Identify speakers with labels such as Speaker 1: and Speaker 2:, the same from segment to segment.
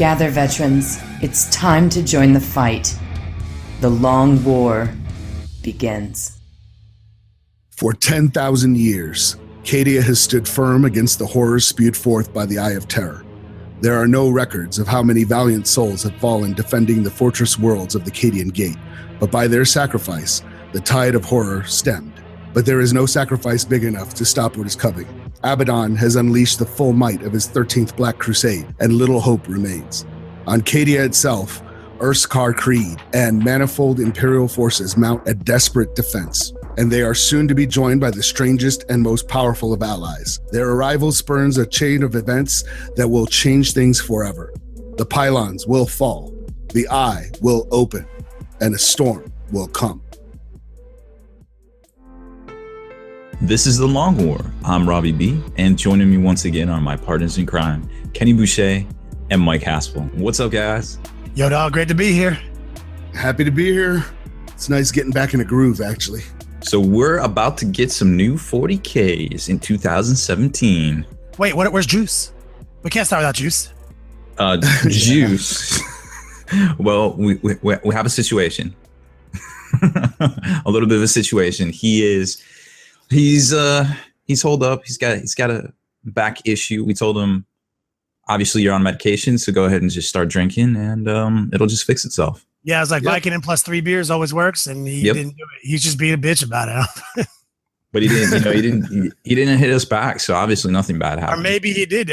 Speaker 1: Gather, veterans. It's time to join the fight. The long war begins.
Speaker 2: For 10,000 years, Cadia has stood firm against the horrors spewed forth by the Eye of Terror. There are no records of how many valiant souls have fallen defending the fortress worlds of the Cadian Gate, but by their sacrifice, the tide of horror stemmed. But there is no sacrifice big enough to stop what is coming. Abaddon has unleashed the full might of his 13th Black Crusade, and little hope remains. On Cadia itself, Urskar Creed and manifold Imperial forces mount a desperate defense, and they are soon to be joined by the strangest and most powerful of allies. Their arrival spurns a chain of events that will change things forever. The pylons will fall, the eye will open, and a storm will come.
Speaker 3: This is The Long War. I'm Robbie B, and joining me once again are my partners in crime, Kenny Boucher and Mike Haspel. What's up, guys?
Speaker 4: Yo, dog, great to be here.
Speaker 2: Happy to be here. It's nice getting back in a groove, actually.
Speaker 3: So we're about to get some new 40Ks in 2017.
Speaker 4: Wait, where's Juice? We can't start without Juice.
Speaker 3: Juice. Well, we have a situation. A little bit of a situation. He's holed up. He's got a back issue. We told him, obviously you're on medication, so go ahead and just start drinking, and it'll just fix itself.
Speaker 4: Yeah, I was like, Vicodin plus 3 beers always works, and he didn't do it. He's just being a bitch about it.
Speaker 3: But he didn't. He didn't hit us back, so obviously nothing bad happened.
Speaker 4: Or maybe he did.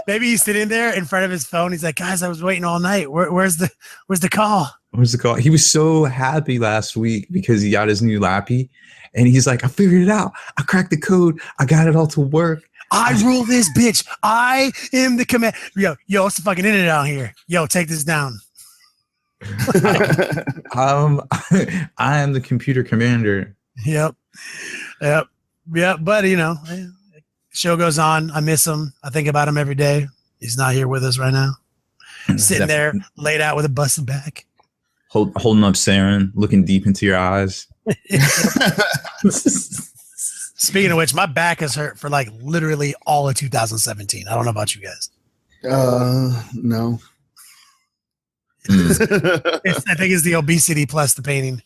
Speaker 4: Maybe he's sitting there in front of his phone. He's like, guys, I was waiting all night. Where's the call?
Speaker 3: Where's the call? He was so happy last week because he got his new lappy, and he's like, I figured it out. I cracked the code. I got it all to work.
Speaker 4: I rule this bitch. I am the command. Yo, it's the fucking internet out here. Yo, take this down.
Speaker 3: I am the computer commander.
Speaker 4: Yep. But show goes on. I miss him. I think about him every day. He's not here with us right now. Sitting there, laid out with a busted back,
Speaker 3: holding up Saren, looking deep into your eyes.
Speaker 4: Speaking of which, my back has hurt for like literally all of 2017. I don't know about you guys.
Speaker 2: No.
Speaker 4: I think it's the obesity plus the painting.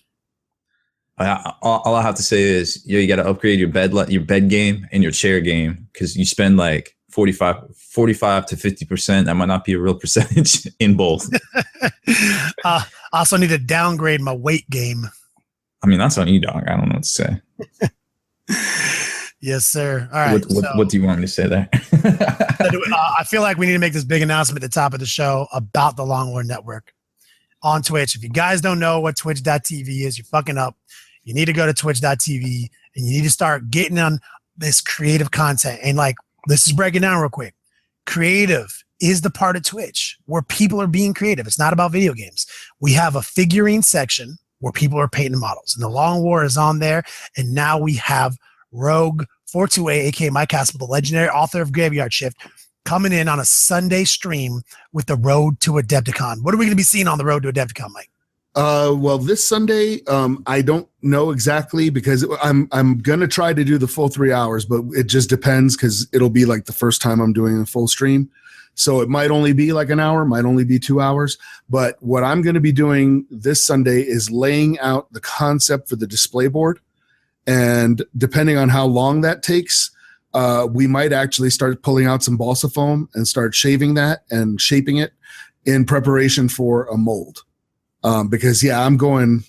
Speaker 3: All I have to say is, you got to upgrade your bed game and your chair game, because you spend like 45 to 50%. That might not be a real percentage in both.
Speaker 4: I also need to downgrade my weight game.
Speaker 3: I mean, that's on you, dog. I don't know what to say.
Speaker 4: Yes, sir. All right.
Speaker 3: What do you want me to say there?
Speaker 4: I feel like we need to make this big announcement at the top of the show about the Long War Network on Twitch. If you guys don't know what twitch.tv is, you're fucking up. You need to go to twitch.tv and you need to start getting on this creative content. And like, let's just break it down real quick. Creative is the part of Twitch where people are being creative. It's not about video games. We have a figurine section where people are painting models, and the Long War is on there. And now we have Rogue 428, aka Mike Haspel, the legendary author of Graveyard Shift, coming in on a Sunday stream with the Road to Adepticon. What are we going to be seeing on the Road to Adepticon, Mike?
Speaker 2: Well, this Sunday, I don't know exactly, because I'm going to try to do the full 3 hours, but it just depends, because it'll be like the first time I'm doing a full stream. So it might only be like an hour, might only be 2 hours. But what I'm going to be doing this Sunday is laying out the concept for the display board. And depending on how long that takes, we might actually start pulling out some balsa foam and start shaving that and shaping it in preparation for a mold. Because I'm going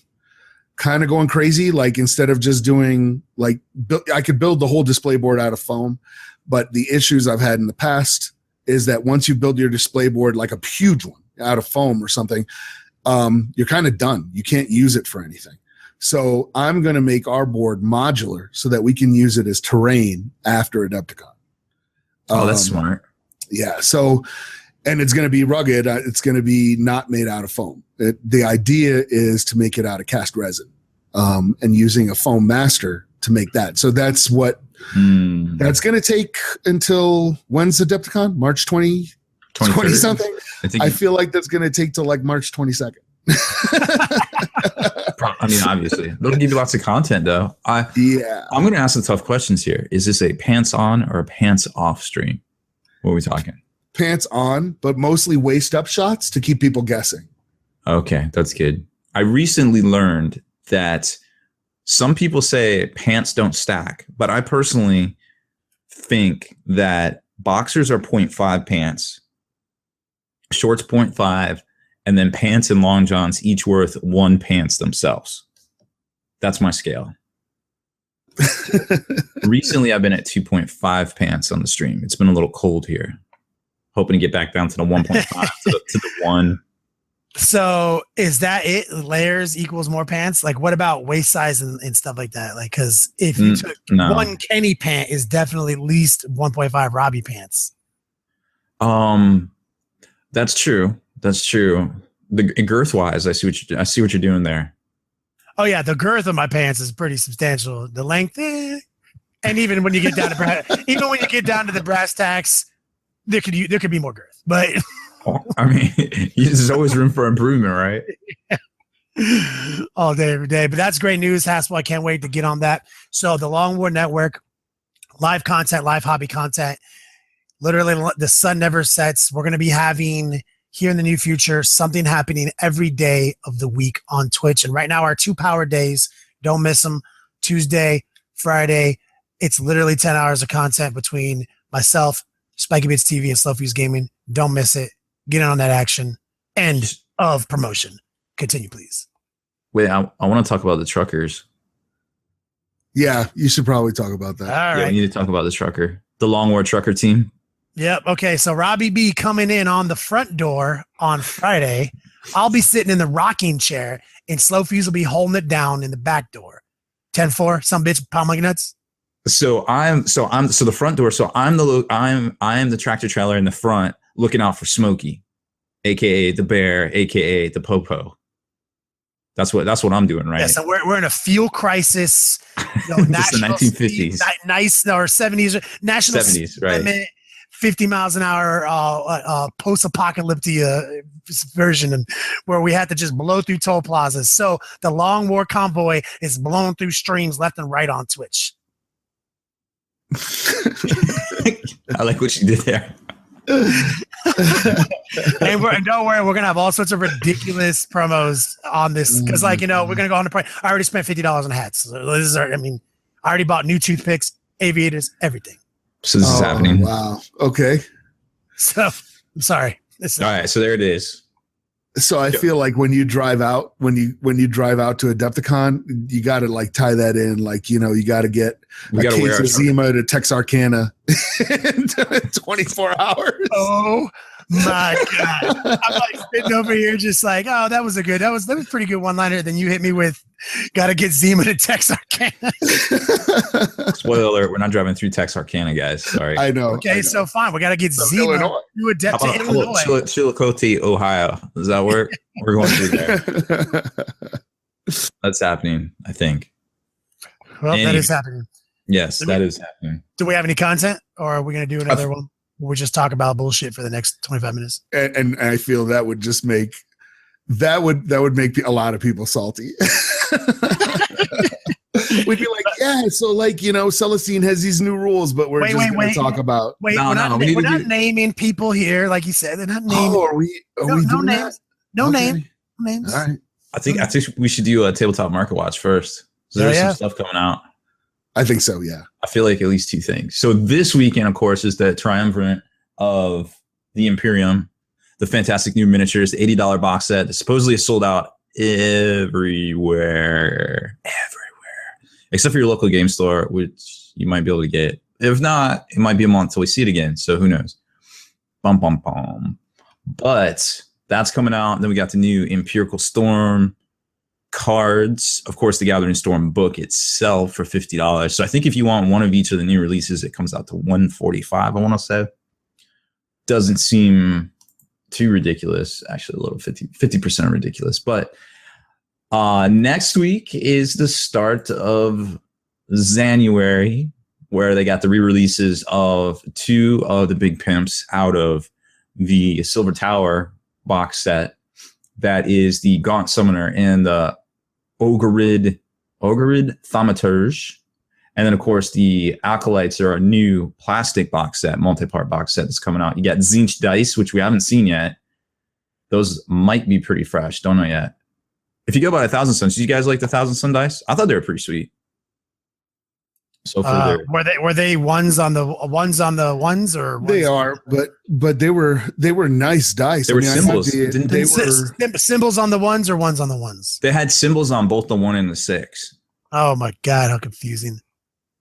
Speaker 2: crazy. Like, instead of just doing I could build the whole display board out of foam, but the issues I've had in the past is that once you build your display board, like a huge one out of foam or something, you're kind of done. You can't use it for anything. So I'm going to make our board modular so that we can use it as terrain after Adepticon.
Speaker 3: Oh, that's smart.
Speaker 2: Yeah. So, and it's going to be rugged. It's going to be not made out of foam. The idea is to make it out of cast resin, and using a foam master to make that. So that's what that's going to take until when's Adepticon? March 20 something. I feel like that's going to take till like March 22nd.
Speaker 3: I mean, obviously, it'll give you lots of content, though. I'm going to ask the tough questions here. Is this a pants on or a pants off stream? What are we talking?
Speaker 2: pants on, but mostly waist up shots to keep people guessing.
Speaker 3: Okay, that's good. I recently learned that some people say pants don't stack, but I personally think that boxers are 0.5 pants, shorts 0.5, and then pants and long johns each worth 1 pants themselves. That's my scale. Recently, I've been at 2.5 pants on the stream. It's been a little cold here. Hoping to get back down to the 1.5 to the 1.
Speaker 4: So is that it? Layers equals more pants? Like, what about waist size and stuff like that? Like, because if you took one Kenny pant is definitely at least 1.5 Robbie pants.
Speaker 3: That's true. That's true. The girth wise, I see what you're doing there.
Speaker 4: Oh yeah, the girth of my pants is pretty substantial. The length, and even when you get down to the brass tacks, there could be more girth. But
Speaker 3: I mean, there's always room for improvement, right?
Speaker 4: All day, every day. But that's great news, Haspel. I can't wait to get on that. So the Long War Network, live content, live hobby content. Literally, the sun never sets. We're going to be having here in the near future something happening every day of the week on Twitch. And right now, our 2 power days, don't miss them. Tuesday, Friday. It's literally 10 hours of content between myself, Spikey Bits TV, and Slow Fuse Gaming. Don't miss it. Get in on that action. End of promotion. Continue, please.
Speaker 3: Wait, I want to talk about the truckers.
Speaker 2: Yeah, you should probably talk about that.
Speaker 4: All right.
Speaker 3: Yeah, we need to talk about the trucker, the Long War trucker team.
Speaker 4: Yep. Okay. So Robbie B coming in on the front door on Friday. I'll be sitting in the rocking chair, and Slow Fuse will be holding it down in the back door. 10-4, some bitch, pound monkey nuts.
Speaker 3: So the front door. So I'm the tractor trailer in the front, looking out for Smokey, aka the bear, aka the popo. That's what I'm doing, right?
Speaker 4: Yeah, so we're in a fuel crisis.
Speaker 3: It's the 1950s,
Speaker 4: nice or 70s, national
Speaker 3: 70s, right?
Speaker 4: Limit, 50 miles an hour, post-apocalyptic version, and where we had to just blow through toll plazas. So the Long War convoy is blown through streams left and right on Twitch.
Speaker 3: I like what you did there.
Speaker 4: And don't worry, we're gonna have all sorts of ridiculous promos on this because, we're gonna go on the price. I already spent $50 on hats. So I already bought new toothpicks, aviators, everything.
Speaker 3: So this is happening.
Speaker 2: Wow. Okay.
Speaker 4: So I'm sorry.
Speaker 3: All right. So there it is.
Speaker 2: So I feel like when you drive out, when you drive out to Adepticon, you got to tie that in. You got to get a case of Zima to Texarkana in 24 hours.
Speaker 4: Oh my God. I'm sitting over here just that was pretty good one-liner. Then you hit me with, got to get Zima to Texarkana.
Speaker 3: Spoiler alert, we're not driving through Texarkana, guys. Sorry.
Speaker 2: I know.
Speaker 4: Okay, so fine. We got to get Zima to Illinois.
Speaker 3: Chillicothe, Ohio. Does that work? We're going through there. That's happening, I think.
Speaker 4: Well, that is happening.
Speaker 3: Yes, that is happening.
Speaker 4: Do we have any content, or are we going to do another one? We'll just talk about bullshit for the next 25 minutes.
Speaker 2: And I feel that would just make that would make a lot of people salty. We'd be like, yeah, so Celestine has these new rules, but we're just going to talk about.
Speaker 4: We're not naming people here, like you said. They're not naming.
Speaker 2: Oh, are we
Speaker 4: no names.
Speaker 2: that?
Speaker 4: No
Speaker 2: okay.
Speaker 4: names.
Speaker 2: All right.
Speaker 3: I think we should do a tabletop market watch first. So there's some stuff coming out.
Speaker 2: I think so, yeah.
Speaker 3: I feel like at least 2 things. So this weekend, of course, is the triumvirate of the Imperium, the fantastic new miniatures, the $80 box set that supposedly is sold out everywhere, except for your local game store, which you might be able to get. If not, it might be a month till we see it again. So who knows? Bum, bum, bum. But that's coming out. Then we got the new Empirical Storm cards, of course, the Gathering Storm book itself for $50. So I think if you want one of each of the new releases, it comes out to $145. I want to say doesn't seem too ridiculous. Actually, a little 50% ridiculous. But next week is the start of January, where they got the re-releases of 2 of the big pimps out of the Silver Tower box set. That is the Gaunt Summoner and the Ogerid Thaumaturge. And then, of course, the Acolytes are a new plastic box set, multi-part box set that's coming out. You got Tzeentch dice, which we haven't seen yet. Those might be pretty fresh. Don't know yet. If you go by 1,000 Suns, do you guys like the 1,000 Sun dice? I thought they were pretty sweet. So for
Speaker 4: were they ones on the ones or ones
Speaker 2: they are, but they were nice dice.
Speaker 3: They were symbols.
Speaker 4: Symbols on the ones or ones on the ones?
Speaker 3: They had symbols on both the 1 and the 6.
Speaker 4: Oh my god, how confusing!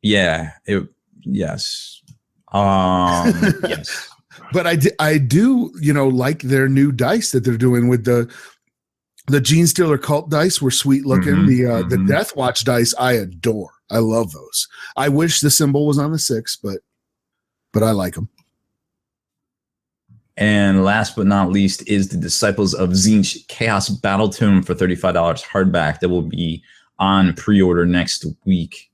Speaker 3: Yeah. Yes. Yes.
Speaker 2: But I do, like their new dice that they're doing with the Gene Stealer cult dice were sweet looking. The Death Watch dice I adore. I love those. I wish the symbol was on the 6, but I like them.
Speaker 3: And last but not least is the Disciples of Tzeentch Chaos Battle Tome for $35 hardback that will be on pre-order next week.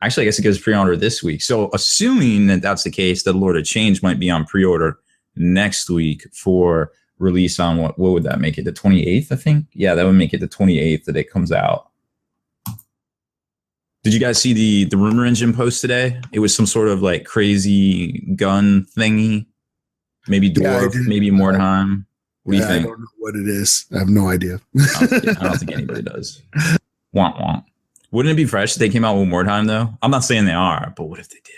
Speaker 3: Actually, I guess it goes pre-order this week. So assuming that that's the case, that Lord of Change might be on pre-order next week for release on what would that make it? The 28th, I think? Yeah, that would make it the 28th that it comes out. Did you guys see the rumor engine post today? It was some sort of like crazy gun thingy. Maybe Dwarf, maybe Mordheim. What do you think?
Speaker 2: I don't know what it is. I have no idea.
Speaker 3: I don't think anybody does. Womp womp. Wouldn't it be fresh if they came out with Mordheim though? I'm not saying they are, but what if they did?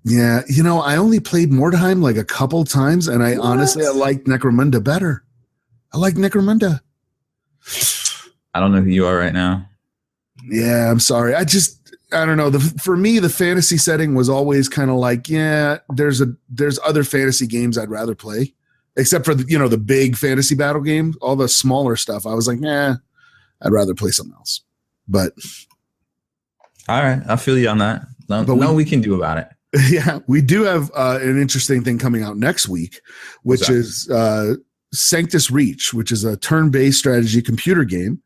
Speaker 2: Yeah, I only played Mordheim like a couple times, and I honestly like Necromunda better. I like Necromunda.
Speaker 3: I don't know who you are right now.
Speaker 2: Yeah, I'm sorry. I don't know. For me, the fantasy setting was always kind of like, there's other fantasy games I'd rather play, except for the big fantasy battle games. All the smaller stuff, I was like, I'd rather play something else. But
Speaker 3: all right, I feel you on that. We can do about it.
Speaker 2: Yeah, we do have an interesting thing coming out next week, which is Sanctus Reach, which is a turn-based strategy computer game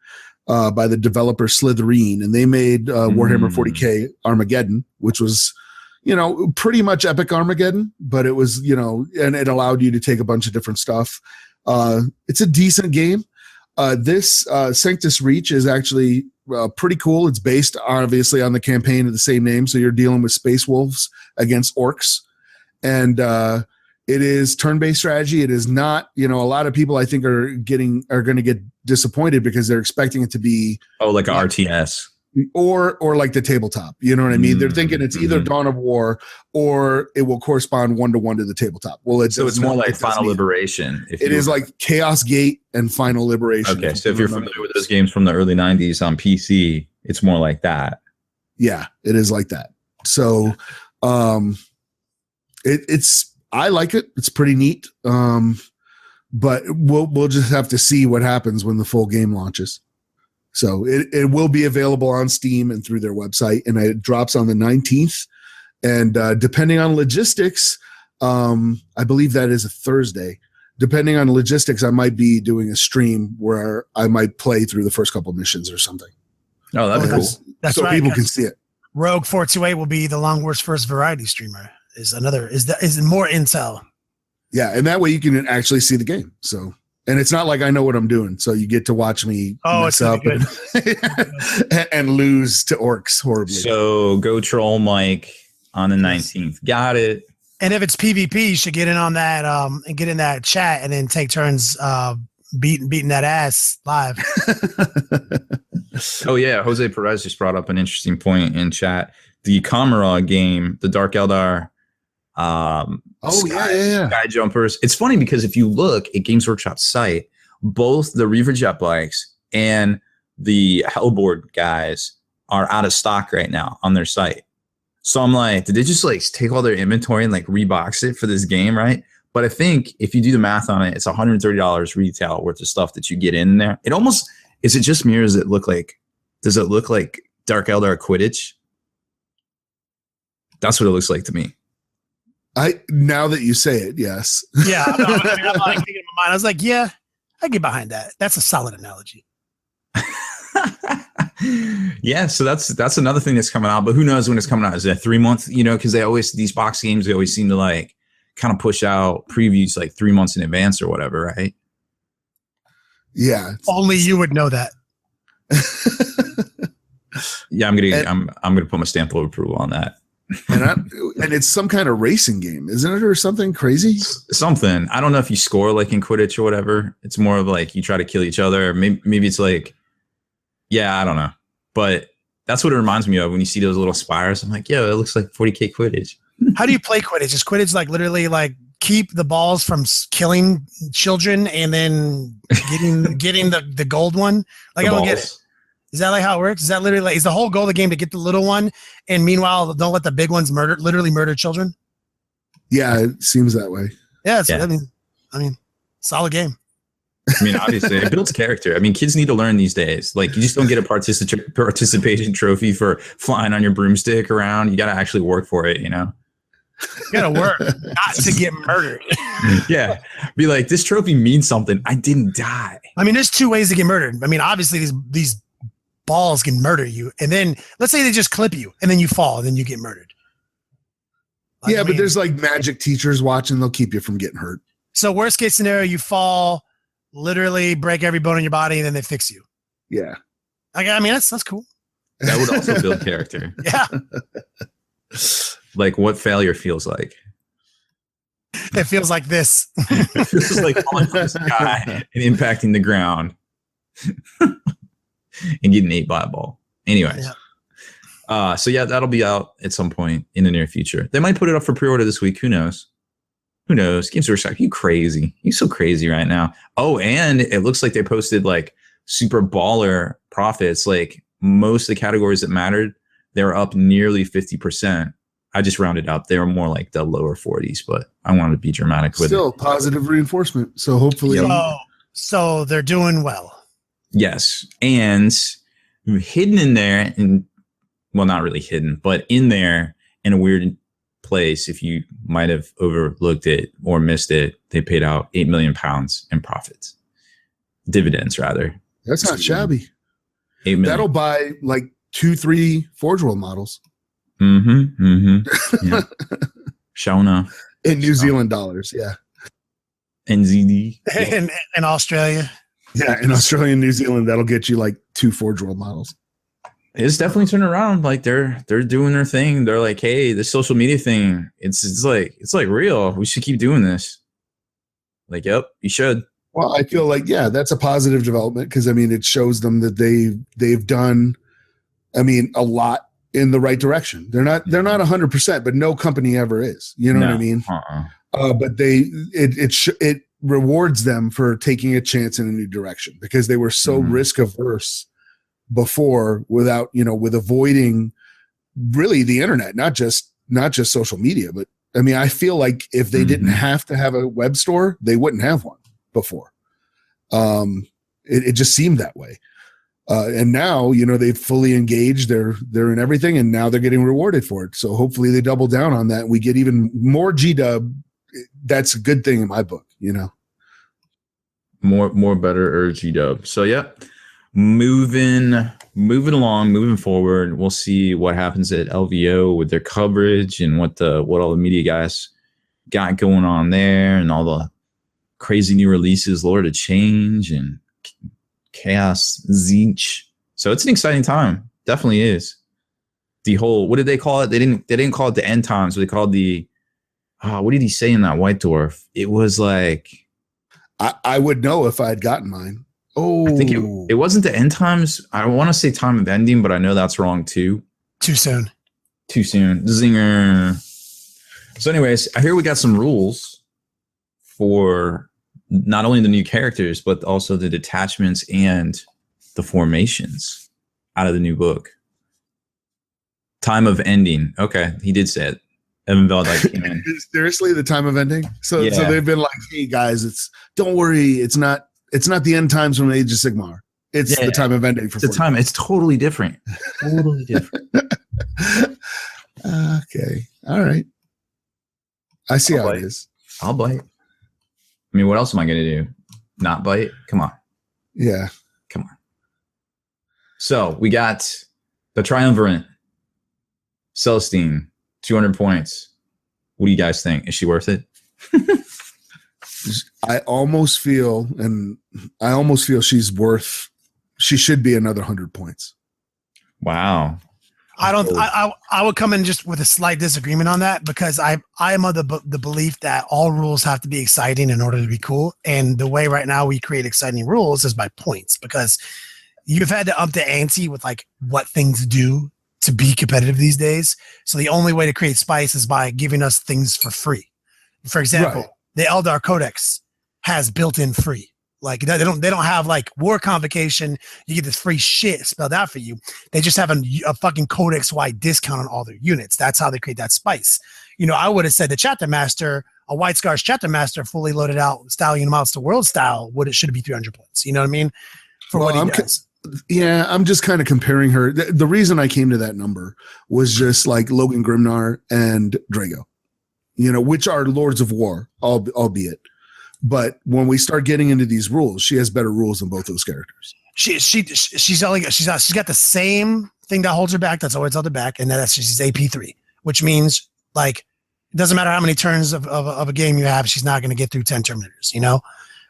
Speaker 2: by the developer Slitherine, and they made Warhammer 40K Armageddon, which was, pretty much epic Armageddon, but it was, and it allowed you to take a bunch of different stuff. It's a decent game. This Sanctus Reach is actually pretty cool. It's based obviously on the campaign of the same name, so you're dealing with space wolves against orcs, and it is turn-based strategy. It is not, a lot of people I think are going to get disappointed because they're expecting it to be
Speaker 3: like an RTS
Speaker 2: or like the tabletop. You know what I mean? They're thinking it's either Dawn of War or it will correspond 1-to-1 to the tabletop. Well,
Speaker 3: so it's more like Final Liberation.
Speaker 2: It is like Chaos Gate and Final Liberation.
Speaker 3: Okay, so if you're familiar with those games from the early 90s on PC, it's more like that.
Speaker 2: Yeah, it is like that. So it's I like it. It's pretty neat. But we'll just have to see what happens when the full game launches. So it will be available on Steam and through their website, and it drops on the 19th. And depending on logistics, I believe that is a Thursday. Depending on logistics, I might be doing a stream where I might play through the first couple missions or something.
Speaker 3: Oh, that'd be cool.
Speaker 4: That's
Speaker 2: so
Speaker 4: right,
Speaker 2: people can see it.
Speaker 4: Rogue 428 will be the Long War's first variety streamer. Is more intel.
Speaker 2: Yeah, and that way you can actually see the game. So, and it's not like I know what I'm doing, so you get to watch me mess up and lose to orcs horribly.
Speaker 3: So go troll Mike on the 19th. Got it.
Speaker 4: And if it's PvP, you should get in on that and get in that chat and then take turns beating that ass live.
Speaker 3: Oh yeah, Jose Perez just brought up an interesting point in chat. The Kamara game, the Dark Eldar. Sky Jumpers. It's funny because if you look at Games Workshop's site, both the Reaver jet bikes and the Hellboard guys are out of stock right now on their site. So I'm like, did they just like take all their inventory and like rebox it for this game, right? But I think if you do the math on it, it's $130 retail worth of stuff that you get in there. It almost, is it just me or does it look like Dark Eldar Quidditch? That's what it looks like to me.
Speaker 2: Now that you say it, yes.
Speaker 4: Yeah, I'm like thinking in my mind. I was like, yeah, I get behind that. That's a solid analogy.
Speaker 3: Yeah, so that's another thing that's coming out. But who knows when it's coming out? Is it a 3 month? Because these box games, they always seem to like kind of push out previews like 3 months in advance or whatever, right?
Speaker 2: Yeah.
Speaker 4: Only you would know that.
Speaker 3: Yeah, I'm gonna put my stamp of approval on that.
Speaker 2: And it's some kind of racing game, isn't it, or something crazy?
Speaker 3: Something. I don't know if you score like in Quidditch or whatever. It's more of like you try to kill each other. Or maybe it's like, yeah, I don't know. But that's what it reminds me of when you see those little spires. I'm like, yo, it looks like 40K Quidditch.
Speaker 4: How do you play Quidditch? Is Quidditch like literally like keep the balls from killing children and then getting the gold one? Like, I don't get it. Is that like how it works? Is that literally like, is the whole goal of the game to get the little one, and meanwhile don't let the big ones literally murder children?
Speaker 2: Yeah, it seems that way.
Speaker 4: Yeah, I mean, solid game.
Speaker 3: I mean, obviously, it builds character. I mean, kids need to learn these days. Like, you just don't get a participation trophy for flying on your broomstick around. You got to actually work for it, you know?
Speaker 4: You got to work, not to get murdered.
Speaker 3: Yeah. Be like, this trophy means something. I didn't die.
Speaker 4: I mean, there's two ways to get murdered. I mean, obviously, these balls can murder you. And then, let's say they just clip you, and then you fall, and then you get murdered. Like,
Speaker 2: yeah, but there's like magic teachers watching. They'll keep you from getting hurt.
Speaker 4: So worst case scenario, you fall, literally break every bone in your body, and then they fix you.
Speaker 2: Yeah.
Speaker 4: I mean, that's cool.
Speaker 3: That would also build character.
Speaker 4: Yeah.
Speaker 3: Like what failure feels like.
Speaker 4: It feels like this.
Speaker 3: It feels like falling from the sky and impacting the ground and getting ate by a ball. Anyways. Yeah. So yeah, that'll be out at some point in the near future. They might put it up for pre-order this week. Who knows? Who knows? Games Workshop, you crazy. You so crazy right now. Oh, and it looks like they posted like super baller profits. Like most of the categories that mattered, they were up nearly 50%. I just rounded up. They were more like the lower 40s, but I wanted to be dramatic with it.
Speaker 2: Still positive reinforcement. So hopefully.
Speaker 4: So they're doing well.
Speaker 3: Yes. And hidden in there, and well, not really hidden, but in there in a weird place, if you might have overlooked it or missed it, they paid out £8 million in profits. Dividends, rather.
Speaker 2: That's not shabby.
Speaker 3: $8 million.
Speaker 2: That'll buy like 2-3 Forge World models.
Speaker 3: Yeah. Shauna.
Speaker 2: In New Zealand dollars, yeah.
Speaker 3: NZD.
Speaker 4: In Australia.
Speaker 2: Yeah, in Australia and New Zealand, that'll get you like 2 Forge World models.
Speaker 3: It's definitely turning around. Like they're doing their thing. They're like, hey, this social media thing, it's like real. We should keep doing this. Like, yep, you should.
Speaker 2: Well, I feel like, yeah, that's a positive development because I mean it shows them that they've done, I mean, a lot in the right direction. They're not 100%, but no company ever is. You know what I mean? But it rewards them for taking a chance in a new direction because they were so risk averse before with avoiding really the internet, not just social media, but I mean, I feel like if they didn't have to have a web store, they wouldn't have one before. It just seemed that way. And now, they've fully engaged, they're in everything, and now they're getting rewarded for it. So hopefully they double down on that and we get even more G-Dub. That's a good thing in my book,
Speaker 3: More better G-Dub. So yeah. Moving along, moving forward, we'll see what happens at LVO with their coverage and what all the media guys got going on there, and all the crazy new releases, Lord of Change and Chaos Zinch. So it's an exciting time. Definitely is. The whole, what did they call it? They didn't call it the end times. They called the what did he say in that White Dwarf? It was like
Speaker 2: I would know if I had gotten mine. Oh,
Speaker 3: I think it wasn't the end times. I want to say time of ending, but I know that's wrong too.
Speaker 4: Too soon.
Speaker 3: Zinger. So anyways, I hear we got some rules for not only the new characters, but also the detachments and the formations out of the new book. Time of ending. Okay, he did say it. Evan Veldike came in.
Speaker 2: Seriously, the time of ending? So they've been like, hey guys, don't worry, it's not the end times from Age of Sigmar. It's the time of ending for
Speaker 3: the time. It's totally different. Totally different.
Speaker 2: Okay. All right. I see how it is.
Speaker 3: I'll bite. I mean, what else am I going to do? Not bite? Come on.
Speaker 2: Yeah.
Speaker 3: Come on. So we got the Triumvirate. Celestine, 200 points. What do you guys think? Is she worth it?
Speaker 2: I almost feel she should be another 100 points.
Speaker 3: Wow.
Speaker 4: I would come in just with a slight disagreement on that, because I am of the belief that all rules have to be exciting in order to be cool. And the way right now we create exciting rules is by points, because you've had to up the ante with like what things do to be competitive these days. So the only way to create spice is by giving us things for free. For example, the Eldar Codex has built-in free. Like they don't have like war convocation. You get this free shit spelled out for you. They just have a fucking codex-wide discount on all their units. That's how they create that spice. You know, I would have said the chapter master, a White Scars chapter master, fully loaded out stallion amounts to world style. Should be 300 points. You know what I mean? For what he does.
Speaker 2: Yeah, I'm just kind of comparing her. The reason I came to that number was just like Logan Grimnar and Drago, you know, which are Lords of War, albeit. But when we start getting into these rules, she has better rules than both those characters.
Speaker 4: She's got the same thing that holds her back. That's always held her back, and that's she's AP3, which means like it doesn't matter how many turns of a game you have, she's not going to get through 10 Terminators, you know.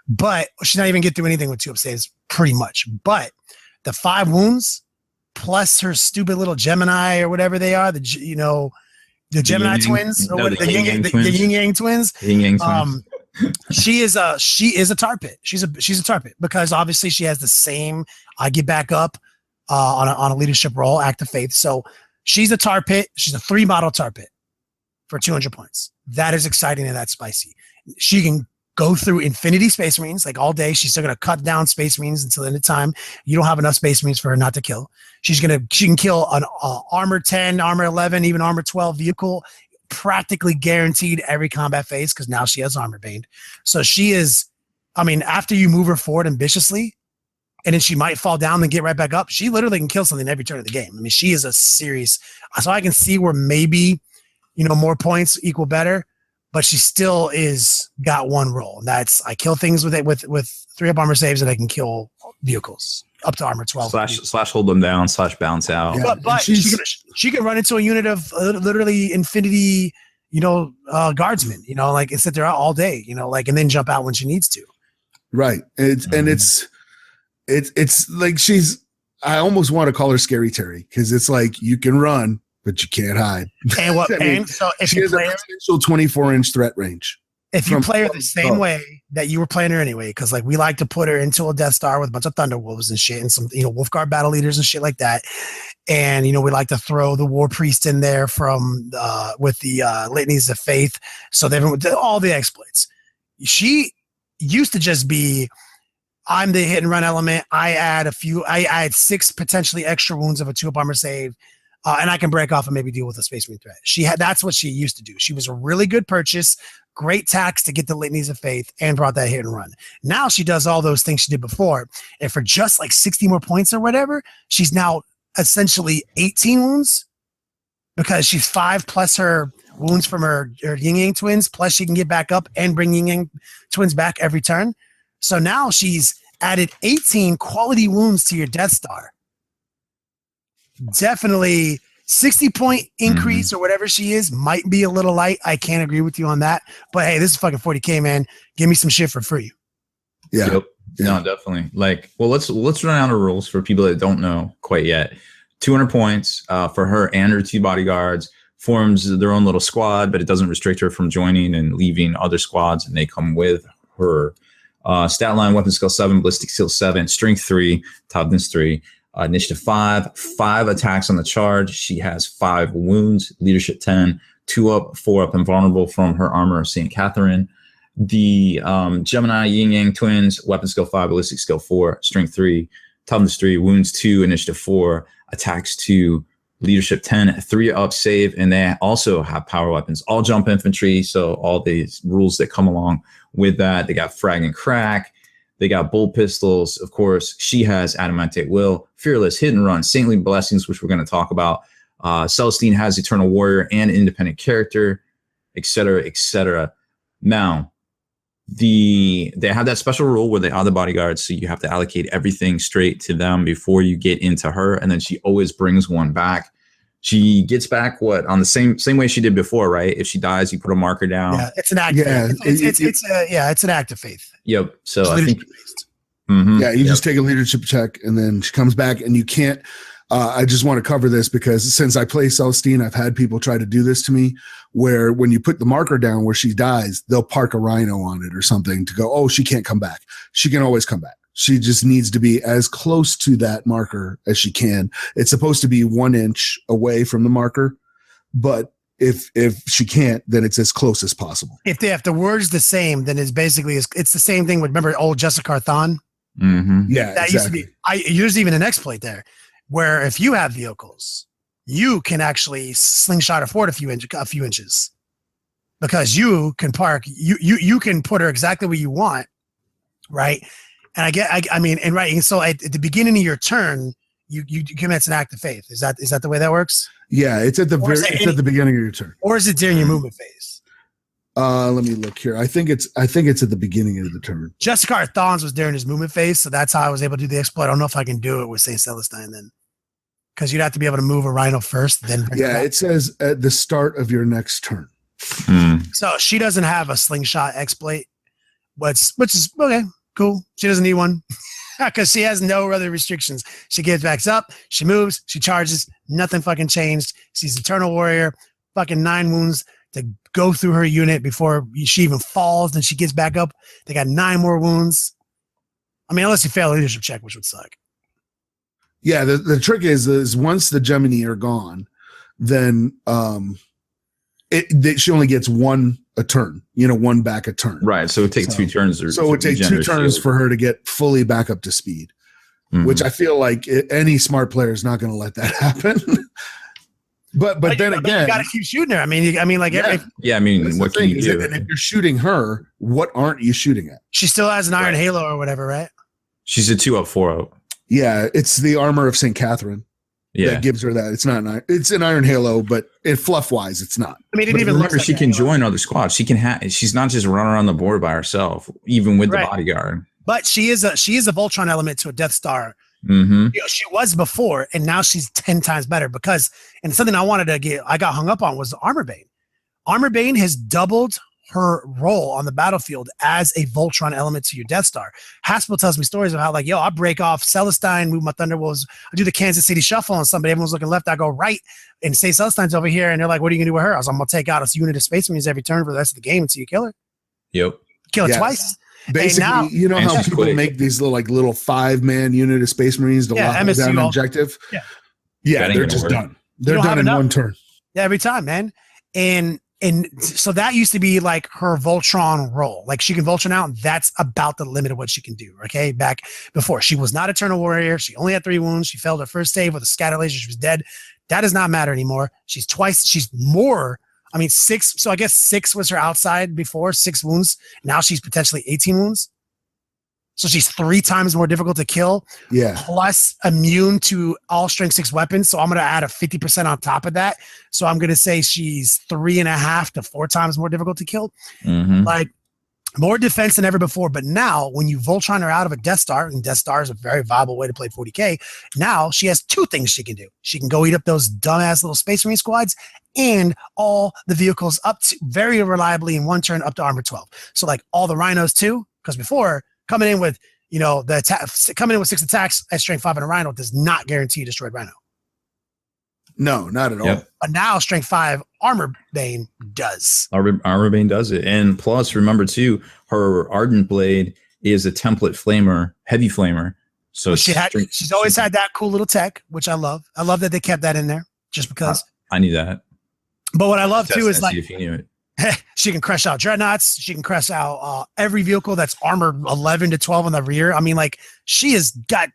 Speaker 4: But she's not even get through anything with 2 up saves, pretty much. But the 5 wounds plus her stupid little Gemini or whatever they are, the Gemini twins, or the Yin Yang twins.
Speaker 3: Yin Yang twins.
Speaker 4: She is a tar pit. She's a tar pit because obviously she has the same I get back up on a leadership role, act of faith. So she's a tar pit. She's a 3 model tar pit for 200 points. That is exciting and that's spicy. She can go through infinity space marines like all day. She's still going to cut down space marines until the end of time. You don't have enough space marines for her not to kill. She can kill an armor 10, armor 11, even armor 12 vehicle, practically guaranteed every combat phase because now she has armor bane. So she is, I mean, after you move her forward ambitiously, and then she might fall down and get right back up, she literally can kill something every turn of the game. I mean, she is a serious, so I can see where maybe, you know, more points equal better, but she still is got one role. And that's I kill things with 3 up armor saves and I can kill vehicles up to armor 12.
Speaker 3: Slash hold them down, / bounce out.
Speaker 4: Yeah. But she can run into a unit of literally infinity, you know, guardsmen, you know, like and sit there all day, you know, like and then jump out when she needs to.
Speaker 2: Right. It's like I almost want to call her Scary Terry because it's like you can run, but you can't hide.
Speaker 4: And what? And so if you play her,
Speaker 2: potential 24-inch threat range.
Speaker 4: If you play her the same way that you were playing her anyway, because like we like to put her into a Death Star with a bunch of Thunderwolves and shit, and some Wolfguard battle leaders and shit like that, and we like to throw the War Priest in there from with the litanies of faith, so all the exploits. She used to just be, I'm the hit and run element. I add 6 potentially extra wounds of a 2 up armor save. And I can break off and maybe deal with a Space Marine threat. That's what she used to do. She was a really good purchase, great tax to get the litanies of faith, and brought that hit and run. Now she does all those things she did before, and for just like 60 more points or whatever, she's now essentially 18 wounds because she's 5 plus her wounds from her Yin Yang twins, plus she can get back up and bring Yin Yang twins back every turn. So now she's added 18 quality wounds to your Death Star. Definitely 60-point increase or whatever she is might be a little light. I can't agree with you on that. But hey, this is fucking 40K, man. Give me some shit for free.
Speaker 2: Yeah.
Speaker 3: Yep. No, definitely. Like, well, let's run out of rules for people that don't know quite yet. 200 points for her and her 2 bodyguards. Forms their own little squad, but it doesn't restrict her from joining and leaving other squads, and they come with her. Stat line: weapon skill 7, ballistic skill 7, strength 3, toughness 3. Initiative 5, 5 attacks on the charge. She has 5 wounds, leadership 10, 2 up, 4 up, invulnerable from her armor of St. Catherine. The Gemini Yin Yang twins, weapon skill 5, ballistic skill 4, strength 3, toughness 3, wounds 2, initiative 4, attacks 2, leadership 10, 3 up save, and they also have power weapons, all jump infantry. So all these rules that come along with that. They got frag and crack. They got bolt pistols. Of course, she has adamantite will, fearless, hit and run, saintly blessings, which we're going to talk about. Celestine has eternal warrior and independent character, etc., etc. Now, they have that special rule where they are the bodyguards, so you have to allocate everything straight to them before you get into her, and then she always brings one back. She gets back on the same way she did before, right? If she dies, you put a marker down.
Speaker 4: Yeah, it's an act. Yeah, it's an act of faith.
Speaker 3: Yep. So
Speaker 4: it's
Speaker 3: I think.
Speaker 2: You just take a leadership check, and then she comes back, and you can't. I just want to cover this because since I play Celestine, I've had people try to do this to me where when you put the marker down where she dies, they'll park a rhino on it or something to go, oh, she can't come back. She can always come back. She just needs to be as close to that marker as she can. It's supposed to be 1 inch away from the marker, but if she can't, then it's as close as possible.
Speaker 4: If the word's the same, then it's basically it's the same thing with, remember old Jessica Thon?
Speaker 3: Mm-hmm.
Speaker 2: Yeah,
Speaker 4: that
Speaker 2: exactly.
Speaker 4: used to be. There's even an exploit there, where if you have vehicles, you can actually slingshot her forward a few inches, because you can park. You can put her exactly where you want, right? And I mean, right. And so at the beginning of your turn, you commence an act of faith. Is that the way that works?
Speaker 2: Yeah, it's at the at the beginning of your turn,
Speaker 4: or is it during your movement phase?
Speaker 2: Let me look here. I think it's at the beginning of the turn.
Speaker 4: Jessica Thons was during his movement phase, so that's how I was able to do the exploit. I don't know if I can do it with St. Celestine then, because you'd have to be able to move a rhino first, then bring
Speaker 2: it says at the start of your next turn.
Speaker 4: So she doesn't have a slingshot exploit, which is okay, cool. She doesn't need one because she has no other restrictions. She gets back up, she moves, she charges, nothing fucking changed. She's Eternal Warrior, fucking 9 wounds to go through her unit before she even falls. Then she gets back up. They got 9 more wounds. I mean, unless you fail a leadership check, which would suck.
Speaker 2: Yeah, the trick is once the Gemini are gone, then she only gets one a turn. One back a turn.
Speaker 3: Right. So it takes 2 turns.
Speaker 2: So it would take 2 turns for her to get fully back up to speed, which I feel like any smart player is not going to let that happen. But then again,
Speaker 4: you got to keep shooting her. I mean, what
Speaker 3: can you do?
Speaker 2: And if you're shooting her, what aren't you shooting at?
Speaker 4: She still has an Iron Halo or whatever, right?
Speaker 3: She's a 2-up, 4-up.
Speaker 2: Yeah, it's the armor of St. Catherine.
Speaker 3: Yeah,
Speaker 2: that gives her that. It's not it's an Iron Halo, but fluff wise, it's not.
Speaker 4: I mean,
Speaker 3: remember, she can join other squads. She can she's not just running around the board by herself, even with the bodyguard.
Speaker 4: But she is a Voltron element to a Death Star.
Speaker 3: Mm-hmm.
Speaker 4: She was before, and now she's 10 times better and something I got hung up on was Armor Bane. Armor Bane has doubled her role on the battlefield as a Voltron element to your Death Star. Haspel tells me stories of how, like, I break off Celestine, move my Thunderwolves, I do the Kansas City Shuffle on somebody, everyone's looking left, I go right, and say Celestine's over here, and they're like, what are you gonna do with her? I was like, I'm gonna take out a unit of Space Marines every turn for the rest of the game until you kill her.
Speaker 3: Yep.
Speaker 4: Kill her twice.
Speaker 2: Basically, now, how people make these little 5-man unit of Space Marines to lock them down an objective? Yeah, they're just done. They're done in one turn.
Speaker 4: Yeah, every time, man. And so that used to be like her Voltron role. Like, she can Voltron out, and that's about the limit of what she can do. Okay, back before, she was not Eternal Warrior. She only had 3 wounds. She failed her first save with a scatter laser. She was dead. That does not matter anymore. She's more. I mean, 6. So I guess 6 was her outside before, 6 wounds. Now she's potentially 18 wounds. So she's 3 times more difficult to kill.
Speaker 2: Yeah.
Speaker 4: Plus immune to all strength 6 weapons. So I'm going to add a 50% on top of that. So I'm going to say she's 3.5 to 4 times more difficult to kill.
Speaker 3: Mm-hmm.
Speaker 4: Like, more defense than ever before. But now, when you Voltron her out of a Death Star, and Death Star is a very viable way to play 40K, now she has 2 things she can do. She can go eat up those dumbass little Space Marine squads and all the vehicles up to very reliably in 1 turn up to armor 12. So, like, all the rhinos too, because before, coming in with, coming in with 6 attacks at strength 5 and a rhino does not guarantee destroyed rhino.
Speaker 2: No, not at all.
Speaker 4: But now strength 5 Armor Bane does.
Speaker 3: Armor Bane does it. And plus, remember too, her Ardent Blade is a template flamer, heavy flamer. So
Speaker 4: she's always had that cool little tech, which I love. I love that they kept that in there just because.
Speaker 3: I knew that.
Speaker 4: But what I love too is, like,
Speaker 3: if you knew it.
Speaker 4: She can crush out dreadnoughts. She can crush out every vehicle that's armor 11 to 12 on the rear. I mean, like, she has got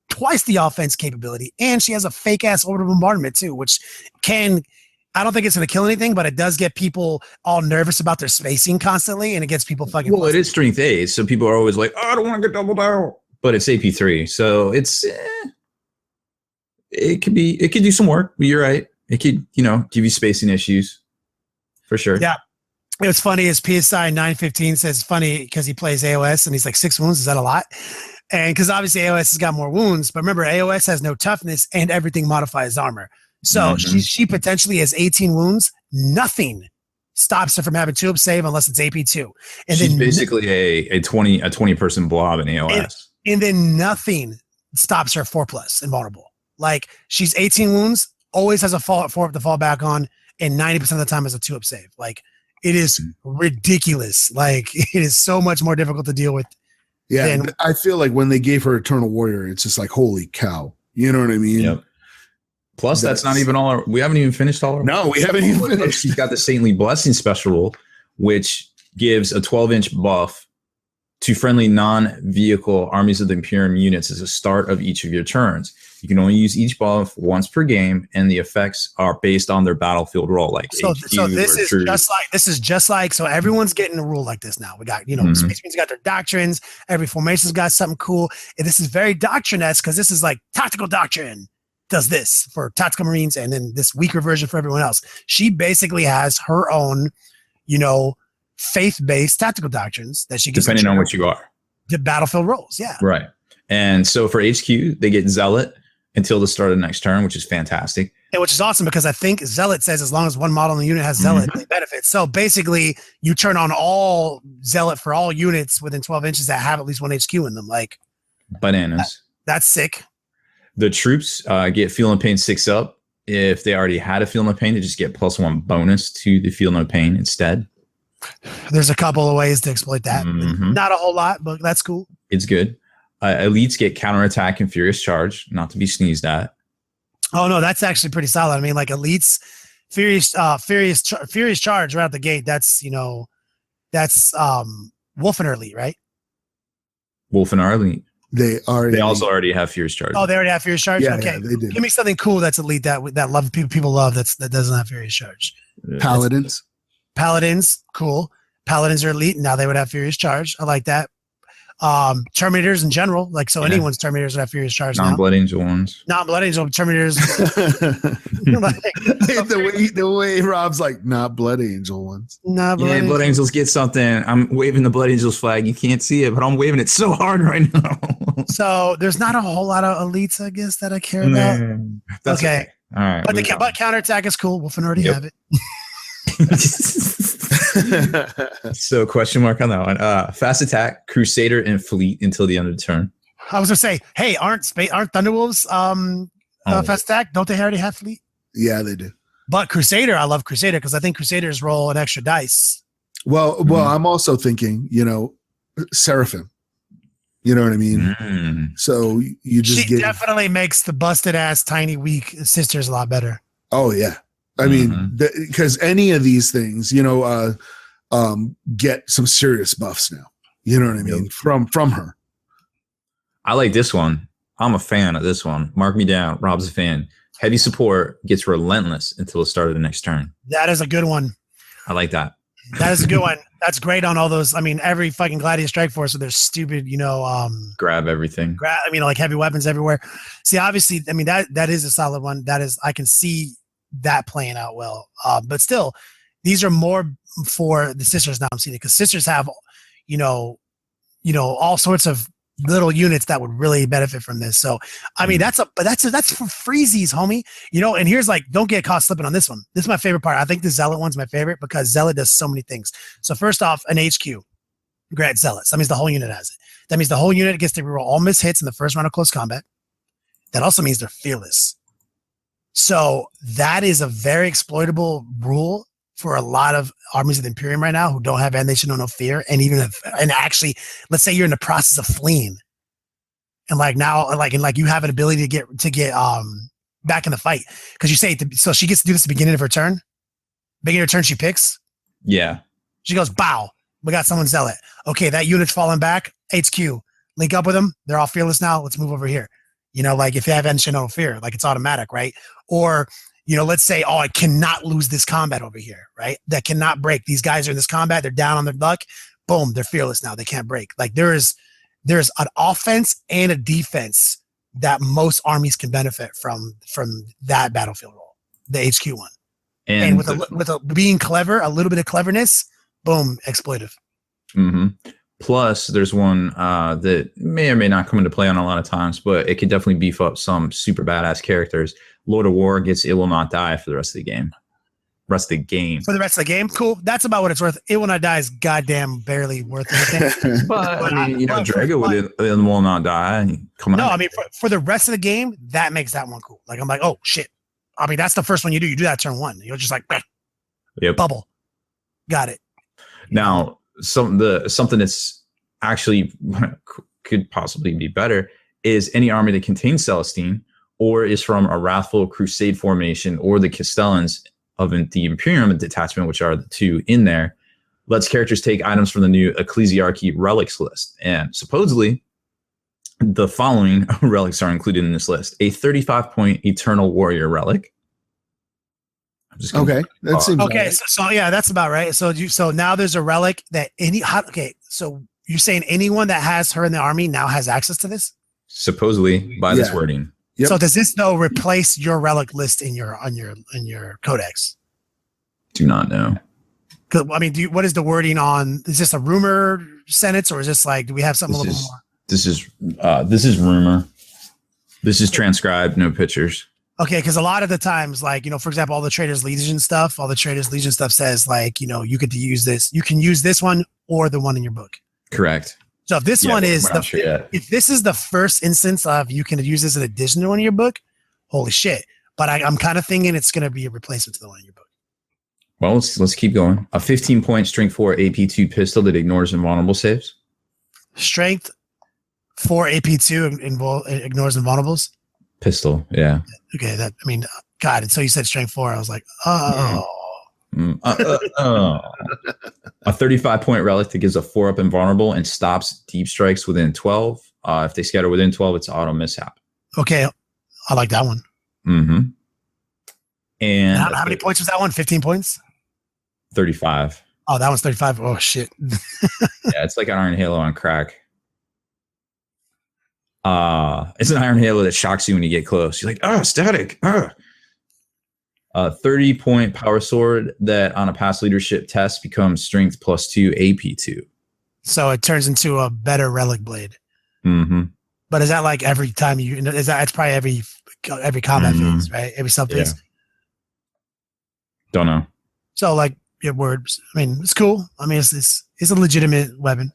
Speaker 4: twice the offense capability, and she has a fake ass orbital bombardment too, which I don't think it's going to kill anything, but it does get people all nervous about their spacing constantly, and it gets people fucking.
Speaker 3: Well, it is strength 8, so people are always like, "Oh, I don't want to get doubled out," but it's AP3, so it's it could do some work. But you're right, it could give you spacing issues for sure.
Speaker 4: Yeah. It was funny, as PSI 915 says, funny because he plays AOS and he's like, 6 wounds, is that a lot? And because obviously AOS has got more wounds, but remember, AOS has no toughness and everything modifies armor. So she potentially has 18 wounds. Nothing stops her from having 2-up save unless it's AP2. And
Speaker 3: she's
Speaker 4: then
Speaker 3: basically a 20 person blob in AOS.
Speaker 4: And then nothing stops her 4+ invulnerable. Like she's 18 wounds, always has a 4-up to fall back on, and 90% of the time is a 2-up save. Like it is ridiculous. Like it is so much more difficult to deal with.
Speaker 2: Yeah, I feel like when they gave her Eternal Warrior, it's just like, holy cow. You know what I mean?
Speaker 3: Yep. Plus, that's not even all. We haven't even finished all.
Speaker 2: No, we haven't even finished.
Speaker 3: She's got the Saintly Blessing special rule, which gives a 12-inch buff to friendly non-vehicle armies of the Imperium units as a start of each of your turns. You can only use each buff once per game, and the effects are based on their battlefield role. Like
Speaker 4: so this is just like so everyone's getting a rule like this now. We got Space Marines got their doctrines. Every formation's got something cool, and this is very doctrine-esque because this is like tactical doctrine does this for tactical Marines, and then this weaker version for everyone else. She basically has her own, faith-based tactical doctrines that she gets
Speaker 3: depending on what you are.
Speaker 4: The battlefield roles, yeah.
Speaker 3: Right. And so for HQ, they get Zealot until the start of the next turn, which is fantastic.
Speaker 4: And which is awesome because I think Zealot says as long as one model in the unit has Zealot, they benefit. So basically, you turn on all Zealot for all units within 12 inches that have at least one HQ in them. Like
Speaker 3: bananas.
Speaker 4: That's sick.
Speaker 3: The troops get Feel No Pain 6-up. If they already had a Feel No Pain, they just get +1 bonus to the Feel No Pain instead.
Speaker 4: There's a couple of ways to exploit that. Not a whole lot, but that's cool.
Speaker 3: It's good. Elites get counterattack and Furious Charge, not to be sneezed at.
Speaker 4: Oh no, that's actually pretty solid. I mean, like Elites, Furious Charge right out the gate. That's Wolf and Elite, right?
Speaker 3: Wolf and Elite.
Speaker 2: They
Speaker 3: also already have Furious Charge.
Speaker 4: Oh, they already have Furious Charge.
Speaker 2: Yeah,
Speaker 4: okay,
Speaker 2: yeah, they do.
Speaker 4: Give me something cool that's Elite that love people love that doesn't have Furious Charge.
Speaker 2: Paladins.
Speaker 4: Paladins, cool. Paladins are Elite. Now they would have Furious Charge. I like that. Terminators in general, like anyone's Terminators would have Furious Charge.
Speaker 3: Non-Blood Angel ones.
Speaker 4: Non-Blood Angel Terminators.
Speaker 2: The way Rob's like, not Blood Angel ones.
Speaker 3: Blood Angels get something. I'm waving the Blood Angels flag. You can't see it, but I'm waving it so hard right now.
Speaker 4: So there's not a whole lot of Elites, I guess, that I care about.
Speaker 3: That's okay. All right.
Speaker 4: But counterattack is cool. Wolfen already have it.
Speaker 3: So question mark on that one. Fast attack, Crusader, and Fleet until the end of the turn.
Speaker 4: I was gonna say, hey, aren't Thunderwolves fast attack? Don't they already have Fleet?
Speaker 2: Yeah, they do.
Speaker 4: But Crusader, I love Crusader because I think Crusaders roll an extra dice.
Speaker 2: Well, I'm also thinking, Seraphim. You know what I mean? So you just
Speaker 4: definitely makes the busted ass, tiny, weak sisters a lot better.
Speaker 2: Oh yeah. I mean, because any of these things, get some serious buffs now. You know what I mean? From her.
Speaker 3: I like this one. I'm a fan of this one. Mark me down. Rob's a fan. Heavy support gets relentless until the start of the next turn.
Speaker 4: That is a good one.
Speaker 3: I like that.
Speaker 4: That is a good one. That's great on all those. I mean, every fucking Gladiator Strike Force, so there's stupid,
Speaker 3: grab everything.
Speaker 4: Like heavy weapons everywhere. See, obviously, I mean, that is a solid one. That is, I can see that playing out well. But still, these are more for the sisters now. I'm seeing it because sisters have, all sorts of little units that would really benefit from this. So, I mean, that's for freezies, homie. And here's don't get caught slipping on this one. This is my favorite part. I think the Zealot one's my favorite because Zealot does so many things. So first off, an HQ, grant Zealots. That means the whole unit has it. That means the whole unit gets to reroll all miss hits in the first round of close combat. That also means they're fearless. So that is a very exploitable rule for a lot of armies of the Imperium right now who don't have and they should know no fear. And and actually, let's say you're in the process of fleeing, and you have an ability to get back in the fight because you say so she gets to do this at the beginning of her turn. Beginning of her turn, she picks.
Speaker 3: Yeah,
Speaker 4: she goes, "Bow, we got someone Zealot. Okay, that unit's falling back. HQ, link up with them. They're all fearless now. Let's move over here." If you have and should know no fear, it's automatic, right? Or let's say, I cannot lose this combat over here, right? That cannot break. These guys are in this combat. They're down on their luck. Boom, they're fearless now. They can't break. There's an offense and a defense that most armies can benefit from that battlefield role, the HQ one. And with being clever, a little bit of cleverness, boom, exploitive.
Speaker 3: Mm-hmm. Plus, there's one that may or may not come into play on a lot of times, but it could definitely beef up some super badass characters. Lord of War gets It Will Not Die for the rest of the game. rest of the game.
Speaker 4: For the rest of the game, cool. That's about what it's worth. It Will Not Die is goddamn barely worth anything.
Speaker 3: But I mean, Drago will not die. Come on.
Speaker 4: No, I mean for the rest of the game, that makes that one cool. Like I'm like, oh shit. I mean, that's the first one you do. You do that turn 1. You're just like,
Speaker 3: yep.
Speaker 4: Bubble. Got it.
Speaker 3: Now, something that's actually could possibly be better is any army that contains Celestine or is from a Wrathful Crusade formation or the Castellans of the Imperium detachment, which are the two in there, lets characters take items from the new Ecclesiarchy relics list. And supposedly, the following relics are included in this list. A 35-point Eternal Warrior relic.
Speaker 2: Okay, that seems
Speaker 4: okay.
Speaker 2: right.
Speaker 4: So yeah, that's about right. So now there's a relic that so you're saying anyone that has her in the army now has access to this?
Speaker 3: Supposedly by this wording.
Speaker 2: Yep.
Speaker 4: So does this though replace your relic list in your codex?
Speaker 3: Do not know.
Speaker 4: Because I mean, what is the wording on? Is this a rumor sentence or is this like? Do we have something a little bit more?
Speaker 3: This is rumor. This is transcribed, no pictures.
Speaker 4: Okay, because a lot of the times, like, for example, all the Traitors Legion stuff says like, you could use this. You can use this one or the one in your book.
Speaker 3: Correct.
Speaker 4: So if this one is if this is the first instance of you can use this in addition to one in your book, holy shit. But I'm kind of thinking it's going to be a replacement to the one in your book.
Speaker 3: Well, let's keep going. A 15-point Strength 4 AP2 pistol that ignores invulnerable saves.
Speaker 4: Strength 4 AP2 ignores invulnerables.
Speaker 3: Pistol, yeah.
Speaker 4: Okay, God. And so you said Strength 4. I was like, oh.
Speaker 3: A 35-point relic that gives a 4-up invulnerable and stops deep strikes within 12. If they scatter within 12, it's auto mishap.
Speaker 4: Okay, I like that one.
Speaker 3: Mm-hmm. And
Speaker 4: how many points was that one? 15 points?
Speaker 3: 35.
Speaker 4: Oh, that one's 35. Oh, shit.
Speaker 3: Yeah, it's like an Iron Halo on crack. It's an Iron Halo that shocks you when you get close. You're like, static. A 30-point power sword that on a past leadership test becomes strength +2 AP2.
Speaker 4: So it turns into a better relic blade.
Speaker 3: Mm-hmm.
Speaker 4: But is that like every time it's probably every combat phase, right? Every sub phase.
Speaker 3: Yeah. Don't know.
Speaker 4: So like your words. I mean, it's cool. I mean, it's a legitimate weapon.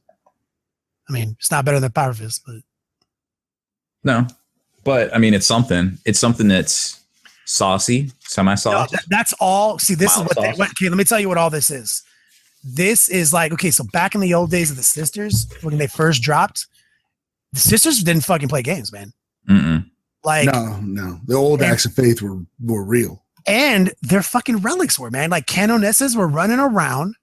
Speaker 4: I mean, it's not better than Power Fist, but
Speaker 3: no. But I mean, it's something. It's something that's saucy, semi-saucy.
Speaker 4: No, that's all. See, this mild is what they, okay, let me tell you what all this is. This is like, okay, so back in the old days of the Sisters, when they first dropped, the Sisters didn't fucking play games, man.
Speaker 3: Mm-mm.
Speaker 4: Like
Speaker 2: no. The old acts of faith were real. And
Speaker 4: their fucking relics were, man. Like Canonesses were running around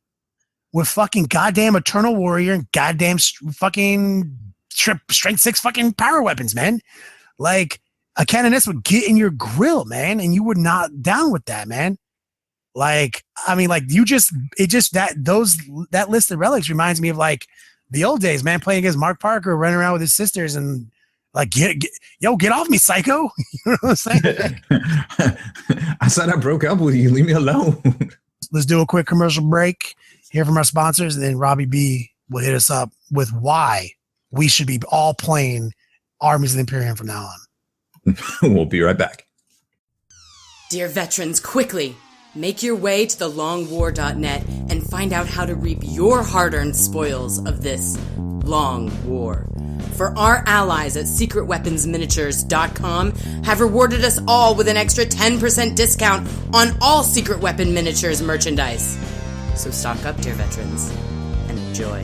Speaker 4: with fucking goddamn Eternal Warrior and goddamn fucking Strength 6 fucking power weapons, man. Like a Canoness would get in your grill, man, and you were not down with that, man. Like, I mean, like that list of relics reminds me of like the old days, man, playing against Mark Parker, running around with his sisters and like, get off me, psycho. You know what I'm saying?
Speaker 3: I said I broke up with you. Leave me alone.
Speaker 4: Let's do a quick commercial break, hear from our sponsors, and then Robbie B will hit us up with why we should be all playing Armies of the Imperium from now on.
Speaker 3: We'll be right back.
Speaker 1: Dear veterans, quickly, make your way to thelongwar.net and find out how to reap your hard-earned spoils of this long war. For our allies at secretweaponsminiatures.com have rewarded us all with an extra 10% discount on all Secret Weapon Miniatures merchandise. So stock up, dear veterans, and enjoy.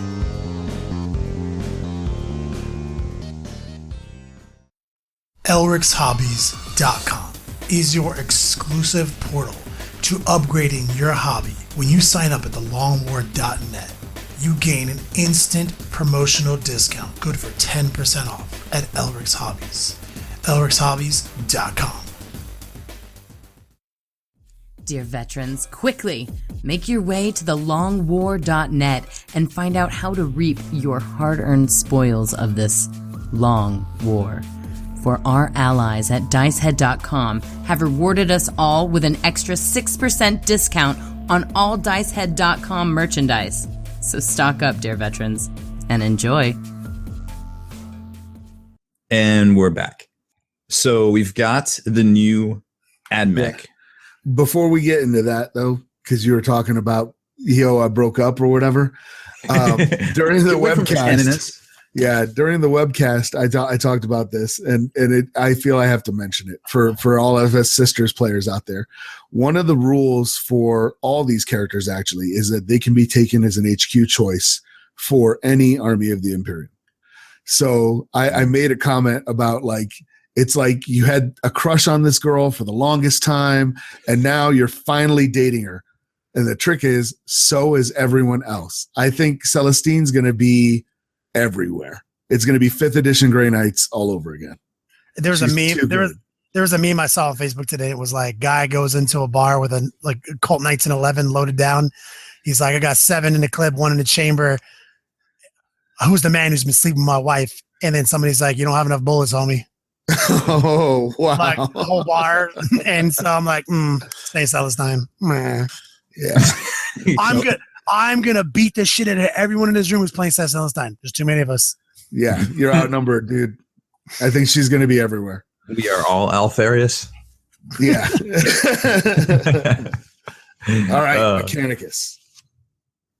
Speaker 4: ElrixHobbies.com is your exclusive portal to upgrading your hobby. When you sign up at thelongwar.net, you gain an instant promotional discount good for 10% off at Elric's Hobbies. ElrixHobbies.com.
Speaker 1: Dear veterans, quickly, make your way to thelongwar.net and find out how to reap your hard-earned spoils of this long war. For our allies at dicehead.com have rewarded us all with an extra 6% discount on all dicehead.com merchandise. So stock up, dear veterans, and enjoy.
Speaker 3: And we're back. So we've got the new AdMech.
Speaker 2: Before we get into that, though, because you were talking about I broke up or whatever. During the webcast. Yeah, during the webcast, I talked about this, and I feel I have to mention it for all of us sisters players out there. One of the rules for all these characters actually is that they can be taken as an HQ choice for any army of the Imperium. So I made a comment about like, it's like you had a crush on this girl for the longest time, and now you're finally dating her. And the trick is, so is everyone else. I think Celestine's going to be everywhere. It's going to be 5th edition Grey Knights all over again.
Speaker 4: There's a meme. There was a meme I saw on Facebook today. It was like, guy goes into a bar with a Cult Knights and 11 loaded down. He's like, I got 7 in the clip, 1 in the chamber. Who's the man who's been sleeping with my wife? And then somebody's like, you don't have enough bullets, homie.
Speaker 2: Oh, wow.
Speaker 4: Like the whole bar. And so I'm like, stay Celestine.
Speaker 2: Yeah.
Speaker 4: I'm gonna beat the shit out of everyone in this room who's playing Celestine. There's too many of us.
Speaker 2: Yeah, you're outnumbered, dude. I think she's gonna be everywhere.
Speaker 3: We are all Alfarius.
Speaker 2: Yeah. All right, Mechanicus.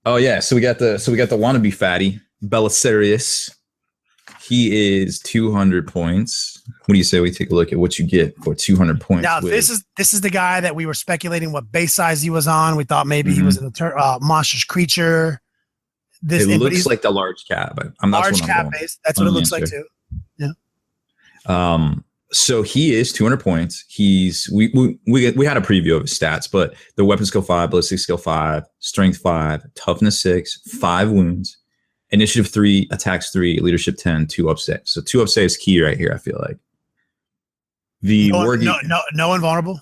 Speaker 3: Oh yeah, so we got the wannabe fatty Belisarius. He is 200 points. What do you say we take a look at what you get for 200 points?
Speaker 4: Now, this is the guy that we were speculating what base size he was on. We thought maybe he was a monstrous creature.
Speaker 3: It looks like the large cap.
Speaker 4: Large cap base. That's what it looks like too. Yeah.
Speaker 3: So he is 200 points. We had a preview of his stats, but the weapon skill 5, ballistic skill 5, strength 5, toughness 6, 5 wounds. Initiative 3, attacks 3, leadership 10, 2 up saves. So 2 up saves key right here, I feel like.
Speaker 4: No invulnerable?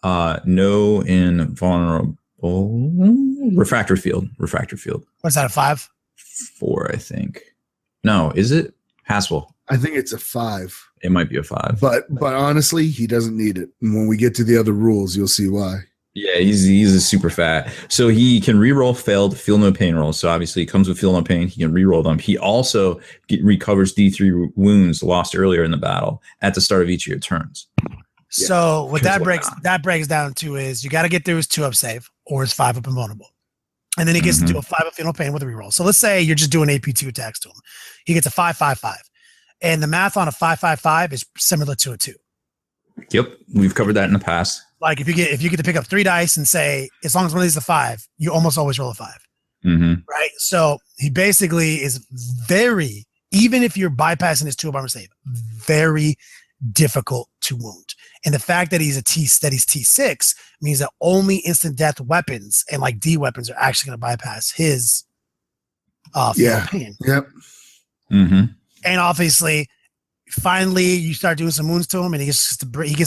Speaker 3: No invulnerable. Refractor field.
Speaker 4: What's that, a 5?
Speaker 3: 4, I think. No, is it? Haspel.
Speaker 2: I think it's a 5.
Speaker 3: It might be a 5.
Speaker 2: But honestly, he doesn't need it. And when we get to the other rules, you'll see why.
Speaker 3: Yeah, he's a super fat. So he can reroll failed feel no pain rolls. So obviously he comes with feel no pain. He can reroll them. He also recovers D3 wounds lost earlier in the battle at the start of each of your turns.
Speaker 4: So what that breaks down to is you got to get through his 2 up save or his 5 up invulnerable. And then he gets to do a 5 up feel no pain with a reroll. So let's say you're just doing AP2 attacks to him. He gets a 5-5-5. And the math on a 5-5-5 is similar to a 2.
Speaker 3: Yep, we've covered that in the past.
Speaker 4: Like if you get to pick up 3 dice and say, as long as one of these is a 5, you almost always roll a 5. Right? So he basically is very, even if you're bypassing his 2 up armor save, very difficult to wound. And the fact that he's T6 means that only instant death weapons and like D weapons are actually going to bypass his pain.
Speaker 2: Yep.
Speaker 4: And obviously, finally, you start doing some wounds to him, and he gets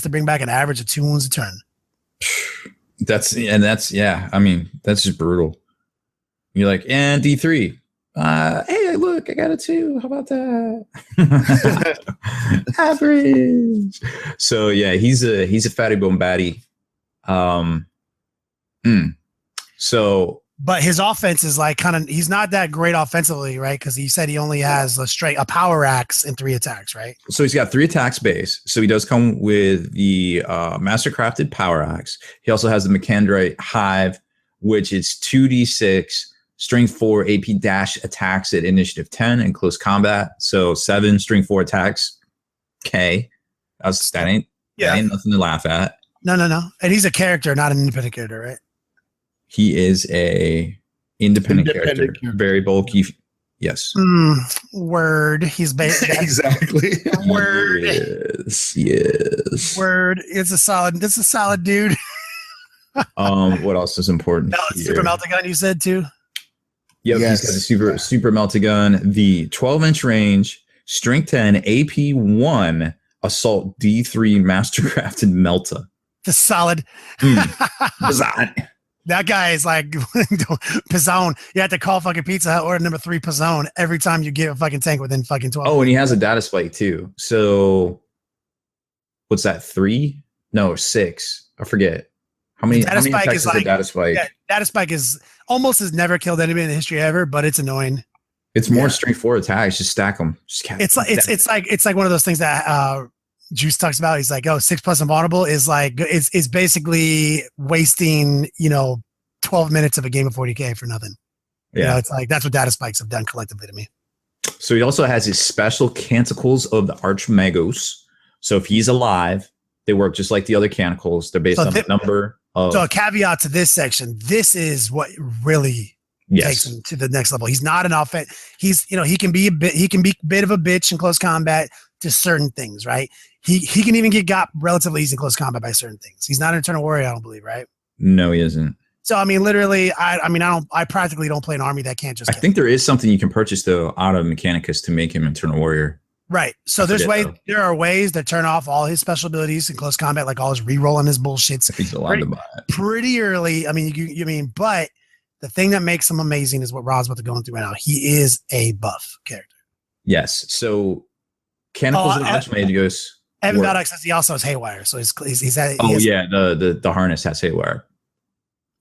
Speaker 4: to bring back an average of 2 wounds a turn.
Speaker 3: That's I mean, that's just brutal. You're like, and D3. Hey, look, I got a 2. How about that? Average. So yeah, he's a fatty bone batty. So,
Speaker 4: but his offense is like he's not that great offensively, right? Because he said he only has a power axe and 3 attacks, right?
Speaker 3: So he's got 3 attacks base. So he does come with the mastercrafted power axe. He also has the Macandrite hive, which is 2d6, strength 4, AP dash attacks at initiative 10 in close combat. So 7 strength 4 attacks. That ain't nothing to laugh at.
Speaker 4: No. And he's a character, not an independent character, right?
Speaker 3: He is a independent character. Very bulky. Yes.
Speaker 4: Word. He's
Speaker 2: exactly.
Speaker 4: Word.
Speaker 3: Yes.
Speaker 4: Word. It's a solid dude.
Speaker 3: What else is important?
Speaker 4: Super melting gun, you said too?
Speaker 3: Yep, yes. He's got the super melting gun, the 12-inch range, strength 10, AP 1, assault D3 mastercrafted melta.
Speaker 4: The solid. That guy is like Pizzone. You have to call fucking Pizza Hut order number 3 Pizzone every time you get a fucking tank within fucking 12.
Speaker 3: Oh, and he has a data spike too. So what's that? 3? No, 6. I forget. How many attacks is like, data spike? Yeah,
Speaker 4: data spike is almost has never killed anybody in the history ever, but it's annoying.
Speaker 3: It's more strength 4 attacks. Just stack them.
Speaker 4: It's like one of those things that Juice talks about. He's like, oh, 6+ invulnerable is like is basically wasting 12 minutes of a game of 40K for nothing.
Speaker 3: Yeah,
Speaker 4: it's like that's what data spikes have done collectively to me.
Speaker 3: So he also has his special canticles of the Archmagos. So if he's alive, they work just like the other canticles. They're based on the number of.
Speaker 4: So a caveat to this section: this is what really takes him to the next level. He's not an offense. He's he can be a bit of a bitch in close combat to certain things, right? He can even get got relatively easy in close combat by certain things. He's not an Eternal Warrior, I don't believe, right?
Speaker 3: No, he isn't.
Speaker 4: So I mean, literally, I practically don't play an army that can't just.
Speaker 3: I think there is something you can purchase though out of Mechanicus to make him Eternal Warrior.
Speaker 4: Right. So there are ways that turn off all his special abilities in close combat, like all his reroll and his bullshits.
Speaker 3: He's allowed to buy it
Speaker 4: pretty early. I mean, but the thing that makes him amazing is what Rod's about to go through right now. He is a buff character.
Speaker 3: Yes. So Canticles and Archmagos.
Speaker 4: Evan Baldock says he also has Haywire. So he's
Speaker 3: the harness has Haywire.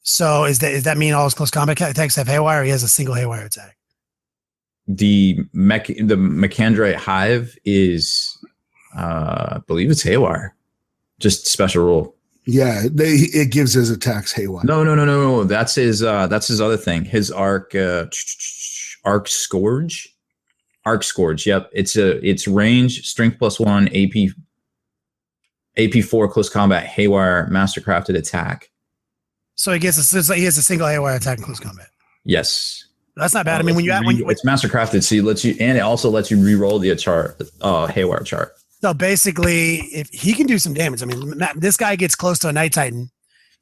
Speaker 4: So does that mean all his close combat attacks have Haywire, or he has a single Haywire attack?
Speaker 3: The Macandrite Hive is, I believe it's Haywire, just special rule.
Speaker 2: Yeah, it gives his attacks Haywire.
Speaker 3: No. That's his other thing. His Arc Scourge. Arc Scourge. Yep, it's range, strength +1, AP 4 close combat, Haywire, mastercrafted attack.
Speaker 4: So he has a single Haywire attack in close combat.
Speaker 3: Yes.
Speaker 4: That's not bad. I mean,
Speaker 3: it's mastercrafted, so it also lets you re-roll the Haywire chart.
Speaker 4: So basically, if he can do some damage, I mean, this guy gets close to a Night Titan.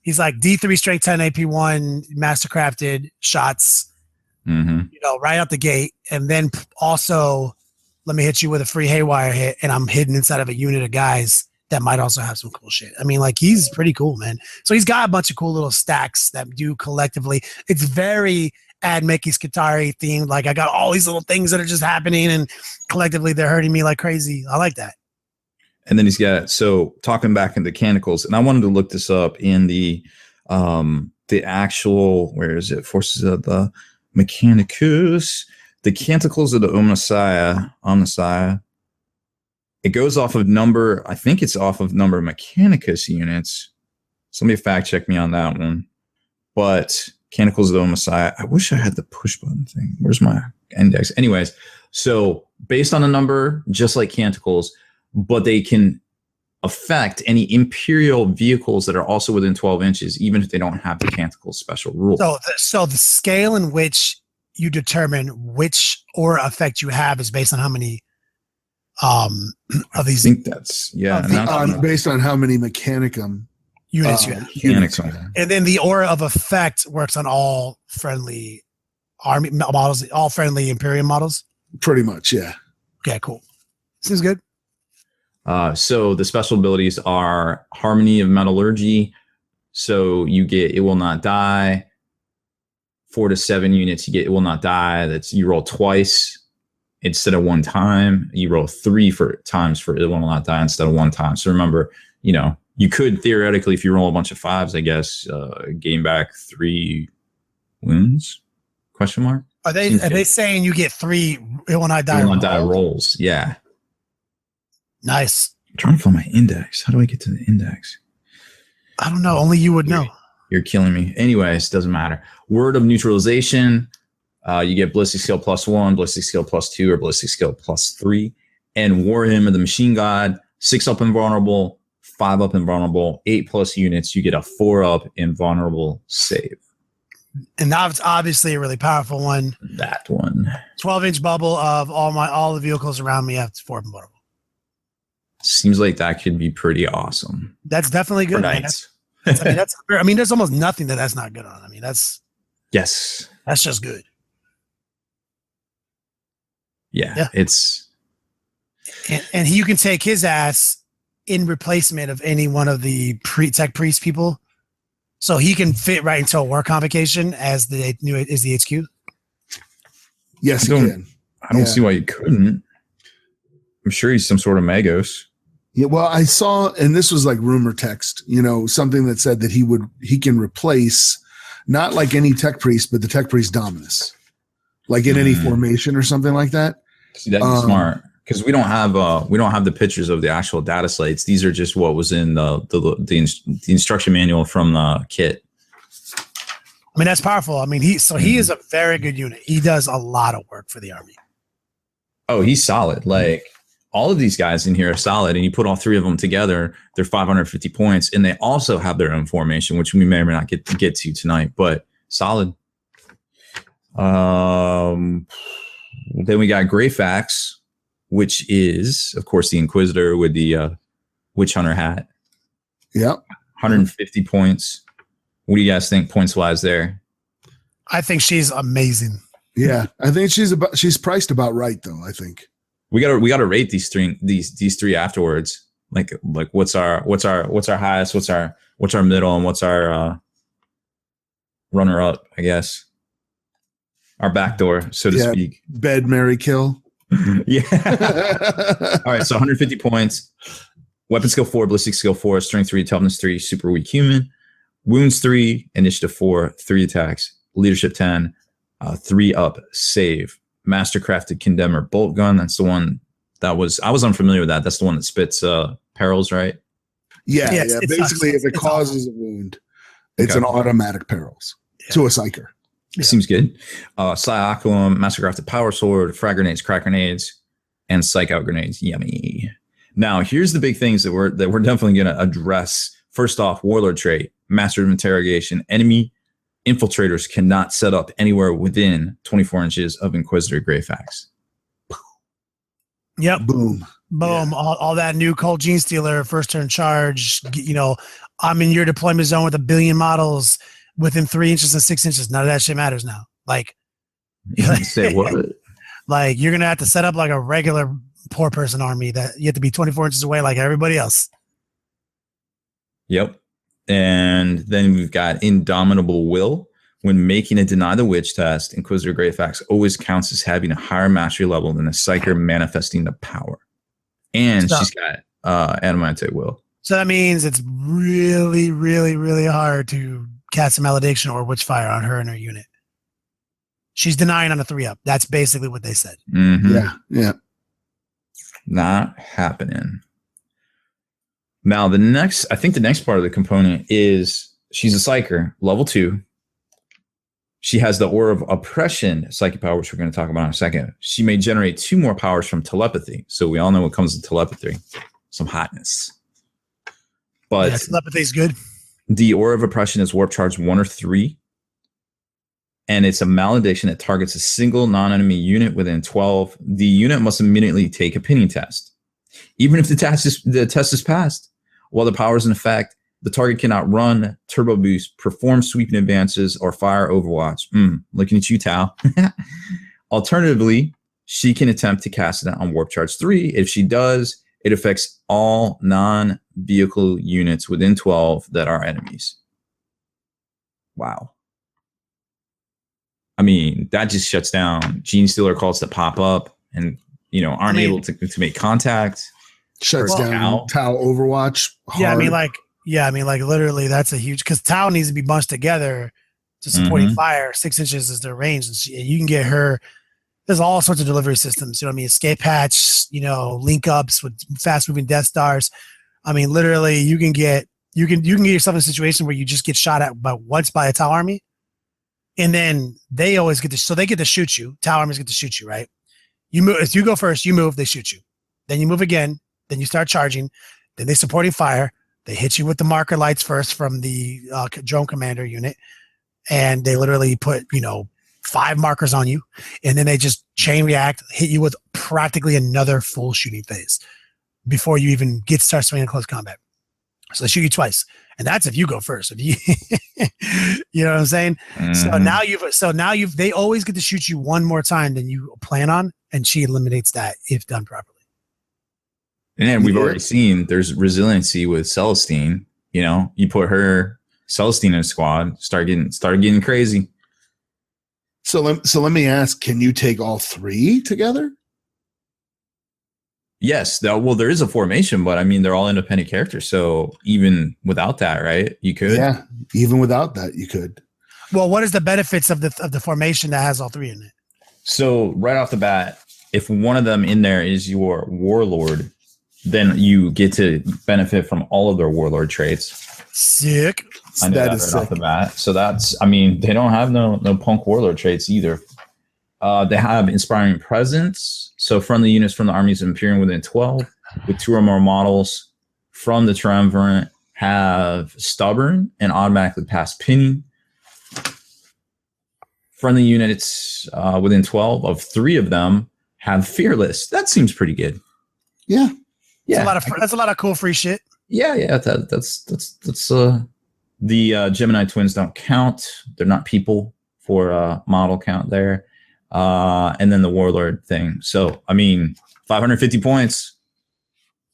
Speaker 4: He's like D3 strength 10 AP1 mastercrafted shots, right out the gate, and then also let me hit you with a free Haywire hit, and I'm hidden inside of a unit of guys that might also have some cool shit. I mean, like, he's pretty cool, man. So he's got a bunch of cool little stacks that do collectively. It's very Admeki Skitarii themed. Like, I got all these little things that are just happening, and collectively they're hurting me like crazy. I like that.
Speaker 3: And then he's got, so talking back into Canticles, and I wanted to look this up in the actual, where is it? Forces of the Mechanicus, the Canticles of the Omnissiah. It goes off of number, I think it's off of number of Mechanicus units. Somebody fact check me on that one. But Canticles of the Omnissiah, I wish I had the push button thing. Where's my index? Anyways, so based on a number, just like Canticles, but they can affect any Imperial vehicles that are also within 12 inches, even if they don't have the Canticles special rule.
Speaker 4: So the scale in which you determine which aura effect you have is based on how many of these.
Speaker 3: I think that's
Speaker 2: based on how many Mechanicum
Speaker 4: units you have. And then the aura of effect works on all friendly army models, all friendly Imperium models.
Speaker 2: Pretty much, yeah.
Speaker 4: Okay, cool. Seems good.
Speaker 3: So the special abilities are Harmony of Metallurgy. So you get It Will Not Die. 4 to 7 units, you get It Will Not Die. That's you roll twice instead of one time. You roll 3 times for It Will Not Die instead of one time. So remember, you could theoretically, if you roll a bunch of 5s, I guess, gain back 3 wounds? Question mark.
Speaker 4: Are they saying you get 3 It Will Not Die?
Speaker 3: It Will Not Die rolls. Yeah.
Speaker 4: Nice.
Speaker 3: I'm trying to find my index. How do I get to the index?
Speaker 4: I don't know. Only you would know.
Speaker 3: You're killing me. Anyways, doesn't matter. Word of Neutralization. You get Ballistic Skill +1, Ballistic Skill +2, or Ballistic Skill +3. And Warhammer the Machine God, 6 up invulnerable, 5 up invulnerable, 8+ units. You get a 4 up invulnerable save.
Speaker 4: And that's obviously a really powerful one.
Speaker 3: That one.
Speaker 4: 12-inch bubble of all the vehicles around me have 4 invulnerable.
Speaker 3: Seems like that could be pretty awesome.
Speaker 4: That's definitely good. There's almost nothing that's not good on. I mean, that's just good.
Speaker 3: Yeah. It's
Speaker 4: and you can take his ass in replacement of any one of the tech priest people, so he can fit right into a war convocation as the HQ.
Speaker 2: Yes, he can.
Speaker 3: I don't see why you couldn't. I'm sure he's some sort of Magos.
Speaker 2: Yeah, well, I saw, and this was like rumor text, something that said that he can replace not like any tech priest, but the tech priest Dominus, like in any formation or something like that.
Speaker 3: See, that'd be smart. Because we don't have the pictures of the actual data slates. These are just what was in the instruction manual from the kit.
Speaker 4: I mean, that's powerful. I mean, he is a very good unit. He does a lot of work for the army.
Speaker 3: Oh, he's solid. Like all of these guys in here are solid, and you put all three of them together, they're 550 points, and they also have their own formation, which we may or may not get to tonight, but solid. Then we got Greyfax, which is, of course, the Inquisitor with the Witch Hunter hat.
Speaker 2: Yep.
Speaker 3: 150 points. What do you guys think points wise there?
Speaker 4: I think she's amazing.
Speaker 2: Yeah, I think she's priced about right though. I think
Speaker 3: we gotta rate these three afterwards. Like what's our highest, what's our middle, and what's our runner up? I guess our backdoor, so to speak.
Speaker 2: Bed, marry, kill.
Speaker 3: Yeah. All right. So 150 points. Weapon skill 4, ballistic skill 4, strength 3, toughness 3, super weak human, wounds 3, initiative 4, 3 attacks, leadership 10, 3 up, save, mastercrafted condemner bolt gun. That's the one I was unfamiliar with that. That's the one that spits perils, right?
Speaker 2: Yeah. Basically, if it causes a wound, it's an automatic perils to a psyker.
Speaker 3: Yeah. Seems good. Sliaculum, mastercrafted power sword, frag grenades, crack grenades, and psych out grenades. Yummy. Now, here's the big things that we're definitely going to address. First off, warlord trait, master of interrogation. Enemy infiltrators cannot set up anywhere within 24 inches of Inquisitor Greyfax.
Speaker 4: Yep.
Speaker 2: Boom.
Speaker 4: Yeah. All that new Cold Gene Stealer first turn charge. I'm in your deployment zone with 1 billion models within 3 inches and 6 inches. None of that shit matters now. Like,
Speaker 3: say what?
Speaker 4: Like you're gonna have to set up like a regular poor person army that you have to be 24 inches away like everybody else.
Speaker 3: Yep. And then we've got Indomitable Will. When making a Deny the Witch test, Inquisitor Greyfax always counts as having a higher mastery level than a Psyker manifesting the power. And she's got Adamantite Will.
Speaker 4: So that means it's really, really, really hard to cast a Malediction or Witchfire on her and her unit. She's denying on a 3-up. That's basically what they said.
Speaker 3: Mm-hmm.
Speaker 2: Yeah.
Speaker 3: Not happening. Now, the next part of the component is she's a Psyker, level 2. She has the Aura of Oppression psychic power, which we're going to talk about in a second. She may generate 2 more powers from telepathy. So we all know what comes with telepathy. Some hotness. But
Speaker 4: telepathy is good.
Speaker 3: The Aura of Oppression is Warp Charge 1 or 3. And it's a malediction that targets a single non-enemy unit within 12. The unit must immediately take a pinning test. Even if the test is passed, while the power is in effect, the target cannot run, turbo boost, perform sweeping advances, or fire Overwatch. Looking at you, Tao. Alternatively, she can attempt to cast it on Warp Charge 3. If she does, it affects all non-vehicle units within 12 that are enemies. Wow. I mean, that just shuts down Gene Stealer calls that pop up and, aren't able to make contact.
Speaker 2: Shuts down Tau Overwatch. Hard.
Speaker 4: Yeah, I mean, literally, that's a huge, because Tau needs to be bunched together to supporting fire. 6 inches is their range. And you can get her, there's all sorts of delivery systems. Escape hatch, link ups with fast moving Death Stars. I mean, literally, you can get yourself in a situation where you just get shot at once by a Tau army. And then they always get to shoot you. Tau armies get to shoot you, right? You move, if you go first, you move, they shoot you. Then you move again, then you start charging, then they supporting fire. They hit you with the marker lights first from the drone commander unit. And they literally put, 5 markers on you. And then they just chain react, hit you with practically another full shooting phase before you even start swinging close combat. So they shoot you twice. And that's if you go first. If you, you know what I'm saying? So now they always get to shoot you one more time than you plan on. And she eliminates that if done properly.
Speaker 3: And we've already seen there's resiliency with Celestine. You put her Celestine in a squad, started getting crazy.
Speaker 2: So let me ask, can you take all 3 together?
Speaker 3: Yes. There is a formation, but I mean, they're all independent characters. So even without that, right, you could.
Speaker 2: Yeah, even without that, you could.
Speaker 4: Well, what is the benefits of the formation that has all 3 in it?
Speaker 3: So right off the bat, if one of them in there is your warlord, then you get to benefit from all of their warlord traits.
Speaker 4: Sick.
Speaker 3: I know that is right off the bat. So that's, I mean, they don't have no punk warlord traits either. They have inspiring presence. So friendly units from the armies of Imperium within 12 with 2 or more models from the triumvirate have stubborn and automatically pass pinning. Friendly units within 12 of 3 of them have fearless. That seems pretty good.
Speaker 2: Yeah.
Speaker 3: Yeah.
Speaker 4: That's a lot of cool free shit.
Speaker 3: Yeah. That's the Gemini twins don't count. They're not people for model count there. And then the warlord thing. So, I mean, 550 points.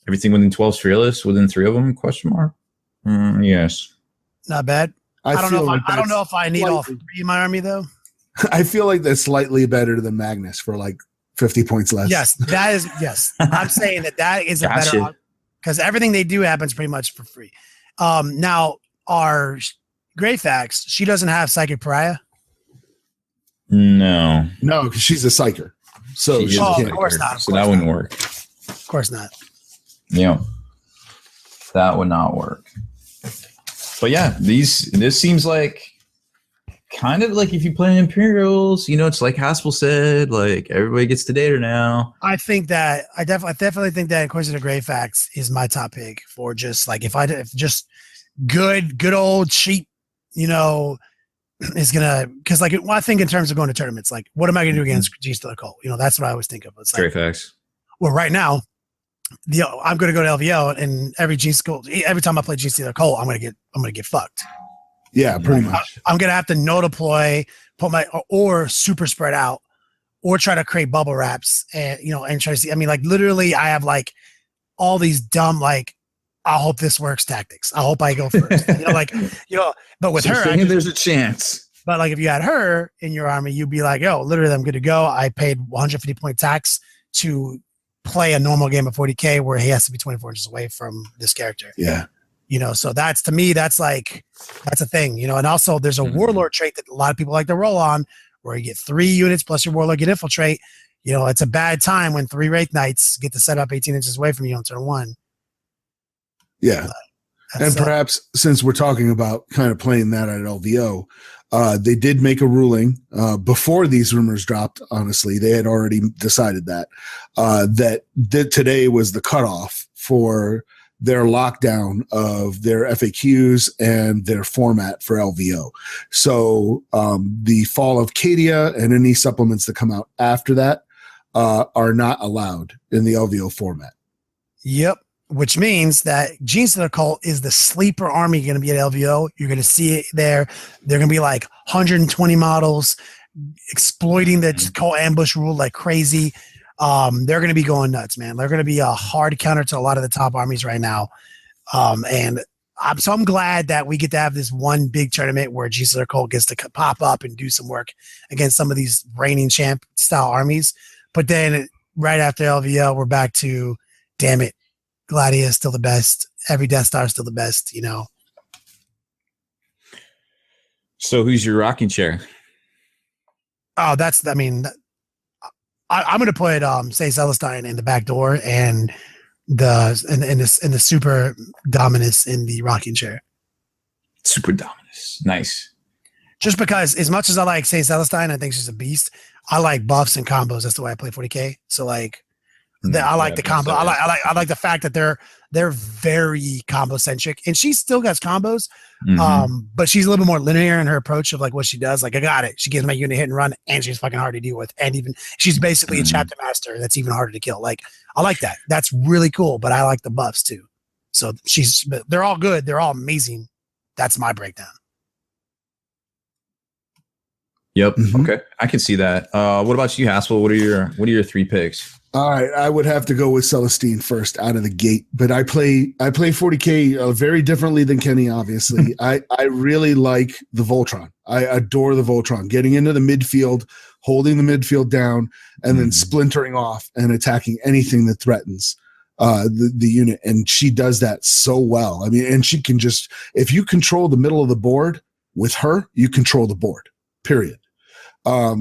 Speaker 3: Everything within 12 is fearless. Within 3 of them, question mark? Yes.
Speaker 4: Not bad. I don't know if I need all 3 in my army though.
Speaker 2: I feel like that's slightly better than Magnus for like 50 points less.
Speaker 4: Yes, that is. Yes, I'm saying that is a better, because everything they do happens pretty much for free. Now our Greyfax, she doesn't have Psychic Pariah.
Speaker 2: No, because she's a psyker. So she
Speaker 4: of course not.
Speaker 3: So that wouldn't work.
Speaker 4: Of course not.
Speaker 3: Yeah, that would not work. But yeah, this seems like kind of like if you play Imperials, it's like Haspel said, like everybody gets to date her now.
Speaker 4: I think that I definitely think that Inquisitor Greyfax is my top pick for just like if just good old cheap, is gonna, because like I think in terms of going to tournaments, like what am I gonna do against G Stealer Cult? That's what I always think of. It's like,
Speaker 3: Greyfax.
Speaker 4: Well, right now, I'm gonna go to LVO, and every time I play G Stealer Cult, I'm gonna get fucked.
Speaker 2: Yeah, pretty much.
Speaker 4: I'm gonna have to no deploy, or super spread out, or try to create bubble wraps, and try to see. I mean, like literally, I have like all these dumb like, I hope this works tactics. I hope I go first. But with her,
Speaker 3: there's a chance.
Speaker 4: But like if you had her in your army, you'd be like, yo, literally, I'm good to go. I paid 150 point tax to play a normal game of 40K where he has to be 24 inches away from this character.
Speaker 2: Yeah.
Speaker 4: So that's, to me, that's a thing, and also there's a warlord trait that a lot of people like to roll on where you get 3 units plus your warlord get infiltrate. It's a bad time when 3 Wraith Knights get to set up 18 inches away from you on turn 1.
Speaker 2: Yeah. And perhaps since we're talking about kind of playing that at LVO, they did make a ruling before these rumors dropped. Honestly, they had already decided that today was the cutoff for their lockdown of their FAQs and their format for LVO. So the fall of Cadia and any supplements that come out after that are not allowed in the LVO format.
Speaker 4: Yep. Which means that Gene Stealer Cult is the sleeper army going to be at LVO. You're going to see it there. They're going to be like 120 models exploiting the cult ambush rule like crazy. They're going to be going nuts, man. They're going to be a hard counter to a lot of the top armies right now. And I'm glad that we get to have this one big tournament where Gene Stealer Cult gets to pop up and do some work against some of these reigning champ style armies. But then right after LVO, we're back to, damn it, Gladia is still the best. Every Death Star is still the best,
Speaker 3: So who's your rocking chair?
Speaker 4: Oh, I'm going to put say Celestine in the back door and the Super Dominus in the rocking chair.
Speaker 3: Super Dominus, nice.
Speaker 4: Just because, as much as I like say Celestine, I think she's a beast. I like buffs and combos. That's the way I play 40K. So like. I like the combo. I like the fact that they're very combo centric, and she still has combos, but she's a little bit more linear in her approach of like what she does. Like I got it. She gives my unit hit and run, and she's fucking hard to deal with, and even she's basically a chapter master that's even harder to kill. Like I like that. That's really cool. But I like the buffs too. So they're all good. They're all amazing. That's my breakdown.
Speaker 3: Yep. Okay, I can see that. What about you, Haspel? What are your 3 picks?
Speaker 2: All right, I would have to go with Celestine first out of the gate, but I play 40K very differently than Kenny. Obviously, I really like the Voltron. I adore the Voltron. Getting into the midfield, holding the midfield down, and then splintering off and attacking anything that threatens the unit. And she does that so well. I mean, and she can just, if you control the middle of the board with her, you control the board. Period.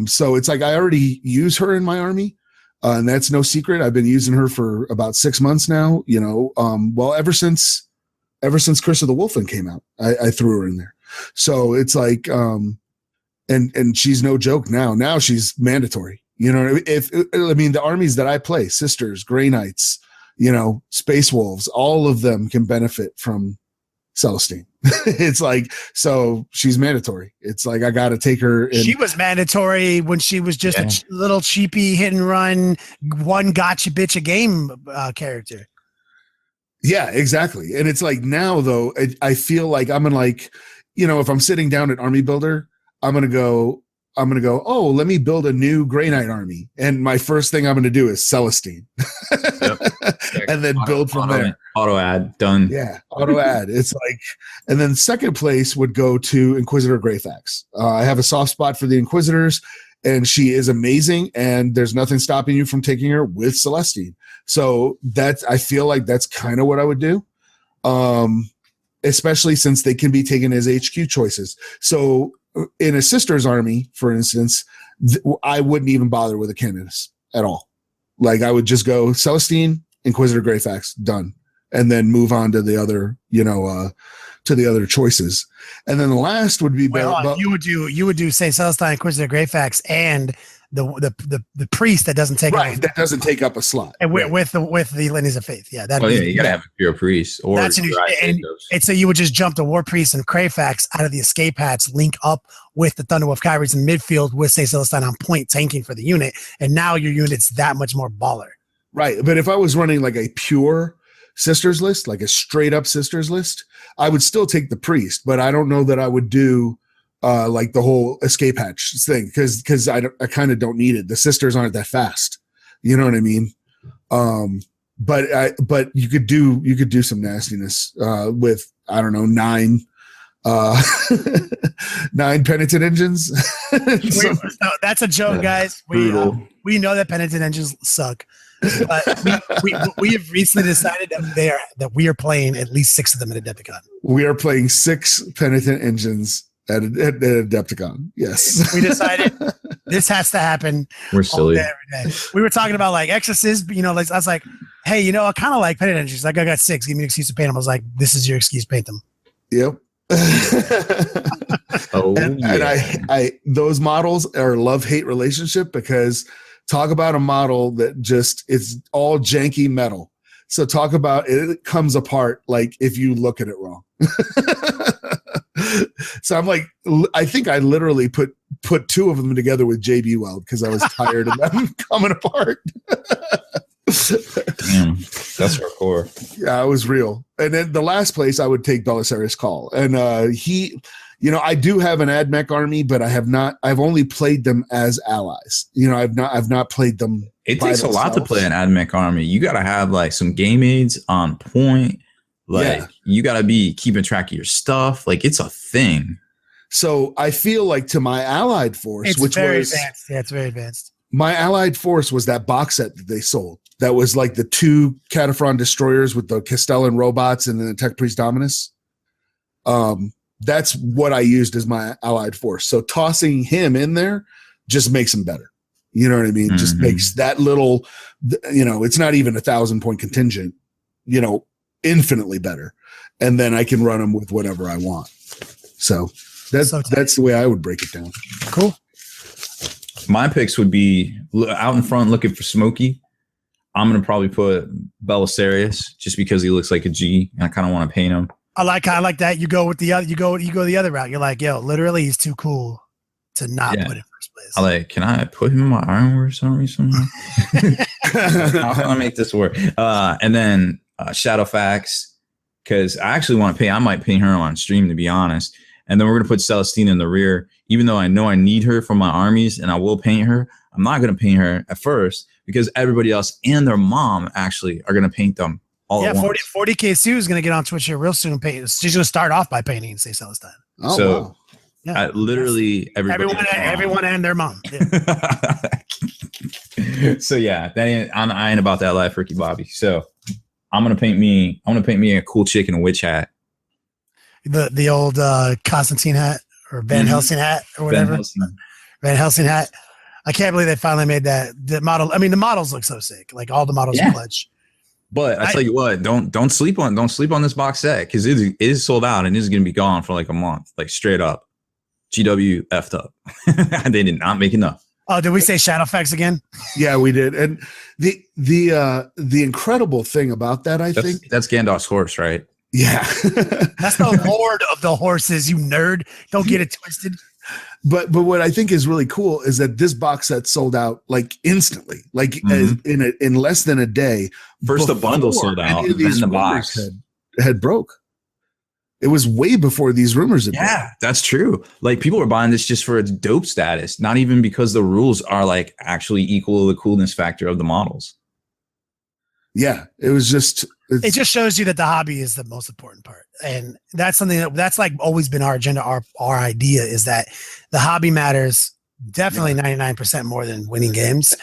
Speaker 2: So it's like I already use her in my army. And that's no secret. I've been using her for about 6 months now. Well, ever since Curse of the Wolfen came out, I threw her in there. So it's like, and she's no joke now. Now she's mandatory. The armies that I play, Sisters, Grey Knights, Space Wolves, all of them can benefit from Celestine. It's like, so she's mandatory. It's like, I got to take her.
Speaker 4: She was mandatory when she was just a little cheapy hit and run, one gotcha bitch a game character.
Speaker 2: Yeah, exactly. And it's like now though, I feel like I'm in like, if I'm sitting down at Army Builder, I'm going to go, oh, let me build a new Grey Knight army. And my first thing I'm going to do is Celestine. Yep. And then build from there.
Speaker 3: Auto add, done.
Speaker 2: Yeah, auto add. It's like, and then second place would go to Inquisitor Greyfax. I have a soft spot for the Inquisitors, and she is amazing, and there's nothing stopping you from taking her with Celestine. So I feel like that's kind of what I would do. Especially since they can be taken as HQ choices. So in a Sisters army, for instance, I wouldn't even bother with a Canoness at all. Like I would just go Celestine, Inquisitor Greyfax, done, and then move on to the other, to the other choices. And then the last would be
Speaker 4: you would do say Celestine, Inquisitor Greyfax, and the priest that doesn't take
Speaker 2: that doesn't take up a slot,
Speaker 4: and with the Lineage of Faith. Yeah,
Speaker 3: you gotta have a pure priest, or
Speaker 4: and so you would just jump the War Priest and Greyfax out of the escape hatch, link up with the Thunderwolf Cavalries in midfield with say Celestine on point tanking for the unit, and now your unit's that much more baller.
Speaker 2: Right, but if I was running like a pure Sisters list, like a straight up Sisters list, I would still take the priest, but I don't know that I would do like the whole escape hatch thing because I kind of don't need it. The Sisters aren't that fast, you know what I mean? But you could do some nastiness with, I don't know, 9 penitent engines.
Speaker 4: No, that's a joke, guys. We know that penitent engines suck. But we have recently decided that we are playing at least 6 of them at Adepticon.
Speaker 2: We are playing 6 penitent engines at Adepticon. Yes.
Speaker 4: We decided this has to happen.
Speaker 3: We're silly.
Speaker 4: Every day. We were talking about like exorcists, like I was like, hey, I kind of like penitent engines. Like I got 6. Give me an excuse to paint them. I was like, this is your excuse, paint them.
Speaker 2: Yep. And I those models are a love-hate relationship because talk about a model that just it's all janky metal. So talk about it comes apart like if you look at it wrong. So I'm like, I think I literally put 2 of them together with JB Weld because I was tired of them coming apart.
Speaker 3: Damn, that's hardcore.
Speaker 2: Yeah, it was real. And then the last place I would take Belisarius Call, and I do have an AdMech army, but I've only played them as allies. I've not played them.
Speaker 3: It takes a lot to play an AdMech army. You got to have like some game aids on point. You got to be keeping track of your stuff. Like it's a thing. So I feel like to my allied force,
Speaker 4: it's very advanced.
Speaker 2: My allied force was that box set that they sold. That was like the 2 Cataphren destroyers with the Castellan robots and then the Tech Priest Dominus. That's what I used as my allied force. So tossing him in there just makes him better. You know what I mean? Mm-hmm. Just makes that little, it's not even 1,000-point contingent, infinitely better. And then I can run them with whatever I want. So that's the way I would break it down.
Speaker 4: Cool.
Speaker 3: My picks would be out in front looking for Smokey. I'm going to probably put Belisarius just because he looks like a G and I kind of want to paint him.
Speaker 4: I like that. You go with the other, you go the other route. You're like, yo, literally he's too cool to not put in first place. Can I put him in my Ironworks army somehow? How can I make this work? And then Shadowfax, because I actually want to I might paint her on stream, to be honest. And then we're going to put Celestine in the rear, even though I know I need her for my armies and I will paint her. I'm not going to paint her at first because everybody else and their mom actually are going to paint them all at once. 40K Sue is going to get on Twitch here real soon. She's going to start off by painting and say Celestine.
Speaker 2: Oh, so wow.
Speaker 4: Yeah,
Speaker 3: literally
Speaker 4: everyone and their mom.
Speaker 3: Yeah. So yeah, I ain't about that life, Ricky Bobby. So I'm going to paint me a cool chick in a witch hat. The old Constantine hat or Van Helsing hat or whatever. Van Helsing hat.
Speaker 4: I can't believe they finally made that the model. I mean, the models look so sick. Like all the models are clutch.
Speaker 3: But I tell you what, don't sleep on this box set because it is sold out and it is going to be gone for like a month, like straight up. GW effed up. They did not make enough.
Speaker 4: Oh, did we say Shadowfax again?
Speaker 2: Yeah, we did. And the incredible thing about that,
Speaker 3: that's Gandalf's horse, right?
Speaker 2: Yeah.
Speaker 4: That's the Lord of the Horses, you nerd. Don't get it twisted.
Speaker 2: But what I think is really cool is that this box set sold out like instantly, like in less than a day.
Speaker 3: First the bundle sold out, then the box
Speaker 2: had broke. It was way before these rumors had
Speaker 3: broke. That's true. Like people were buying this just for its dope status, not even because the rules are like actually equal to the coolness factor of the models.
Speaker 2: Yeah, it was just.
Speaker 4: It just shows you that the hobby is the most important part, and that's something that's like always been our agenda. Our idea is that the hobby matters definitely 99% more than winning games.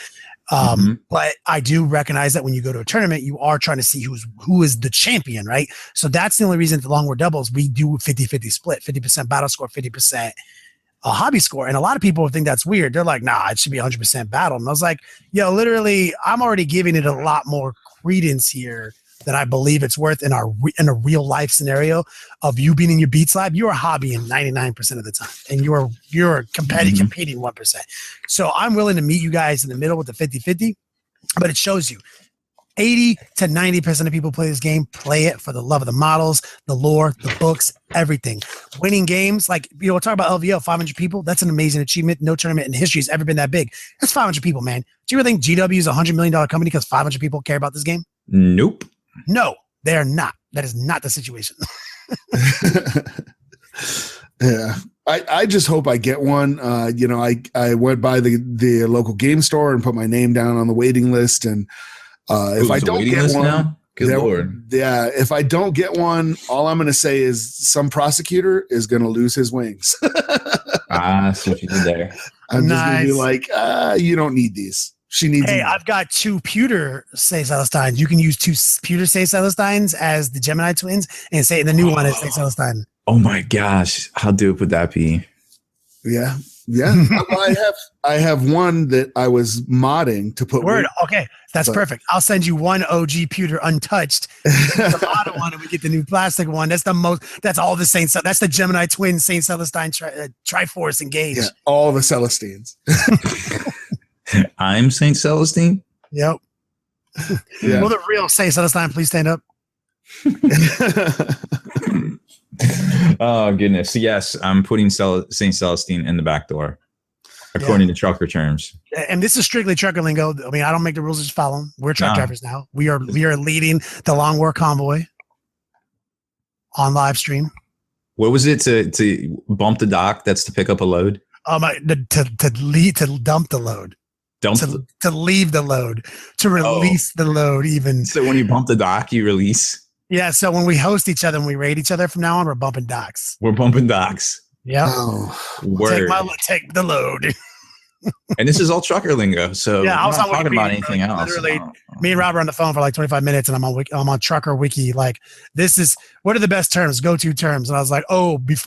Speaker 4: But I do recognize that when you go to a tournament, you are trying to see who is the champion, right? So that's the only reason the Long War doubles we do 50-50 split, 50% battle score, 50% a hobby score. And a lot of people think that's weird. They're like, nah, it should be 100% battle. And I was like, yo, literally, I'm already giving it a lot more credence here than I believe it's worth in a real life scenario of you being in your Beats Lab. You're a hobbying 99% of the time, and you're competing 1%. So I'm willing to meet you guys in the middle with the 50-50, but it shows you 80 to 90% of people play this game, play it for the love of the models, the lore, the books, everything. Winning games, like, we'll talk about LVO, 500 people. That's an amazing achievement. No tournament in history has ever been that big. That's 500 people, man. Do you really think GW is a $100 million company because 500 people care about this game?
Speaker 3: Nope.
Speaker 4: No, they are not. That is not the situation.
Speaker 2: Yeah. I just hope I get one. I went by the local game store and put my name down on the waiting list. And if I don't get one, now? Good Lord. Yeah, if I don't get one, all I'm going to say is some prosecutor is going to lose his wings.
Speaker 3: That's what you did there.
Speaker 2: I'm just going to be like, you don't need these. She needs.
Speaker 4: Hey, I've got 2 pewter St. Celestines. You can use 2 pewter St. Celestines as the Gemini twins, and say the new one is St. Celestine.
Speaker 3: Oh my gosh, how dope would that be?
Speaker 2: Yeah. I have one that I was modding to put.
Speaker 4: Okay, that's perfect. I'll send you one OG pewter untouched. The modern one, and we get the new plastic one. That's the most. That's all the Saint. That's the Gemini twin St. Celestine Triforce engaged.
Speaker 2: Yeah, all the Celestines.
Speaker 3: I'm St. Celestine?
Speaker 4: Yep.
Speaker 2: Yeah.
Speaker 4: Will the real St. Celestine please stand up?
Speaker 3: Oh, goodness. Yes, I'm putting St. Celestine in the back door, according to trucker terms.
Speaker 4: And this is strictly trucker lingo. I mean, I don't make the rules, just follow them. We're truck drivers now. We are leading the Long War convoy on live stream.
Speaker 3: What was it to bump the dock? That's to pick up a load?
Speaker 4: To dump the load. To leave the load, to release the load even.
Speaker 3: So when you bump the dock, you release?
Speaker 4: Yeah, so when we host each other and we raid each other from now on, we're bumping docks.
Speaker 3: We're bumping docks.
Speaker 4: Yeah.
Speaker 2: Oh,
Speaker 3: word.
Speaker 4: Take the load.
Speaker 3: And this is all trucker lingo, so
Speaker 4: yeah,
Speaker 3: I'm not talking about anything else.
Speaker 4: Literally, me and Rob are on the phone for like 25 minutes, and I'm on Trucker Wiki. Like, this is, what are the best terms, go-to terms? And I was like,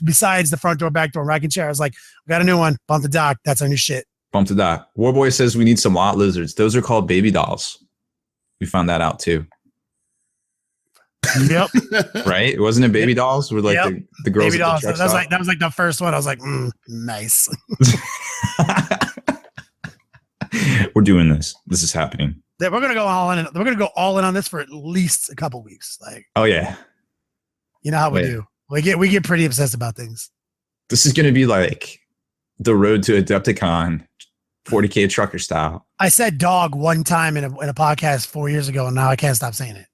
Speaker 4: besides the front door, back door, rocking chair, I was like, we got a new one, bump the dock. That's our new shit.
Speaker 3: Bump the dock. Warboy says we need some lot lizards. Those are called baby dolls. We found that out too.
Speaker 4: Yep.
Speaker 3: Right? It wasn't it baby dolls? Were like the girls.
Speaker 4: Baby dolls. That was like the first one. I was like, nice.
Speaker 3: We're doing this. This is happening.
Speaker 4: Yeah, we're gonna go all in. We're gonna go all in on this for at least a couple weeks. Like,
Speaker 3: oh yeah,
Speaker 4: you know how we do. We get pretty obsessed about things.
Speaker 3: This is gonna be like the road to Adepticon, 40K trucker style.
Speaker 4: I said dog one time in a podcast 4 years ago, and now I can't stop saying it.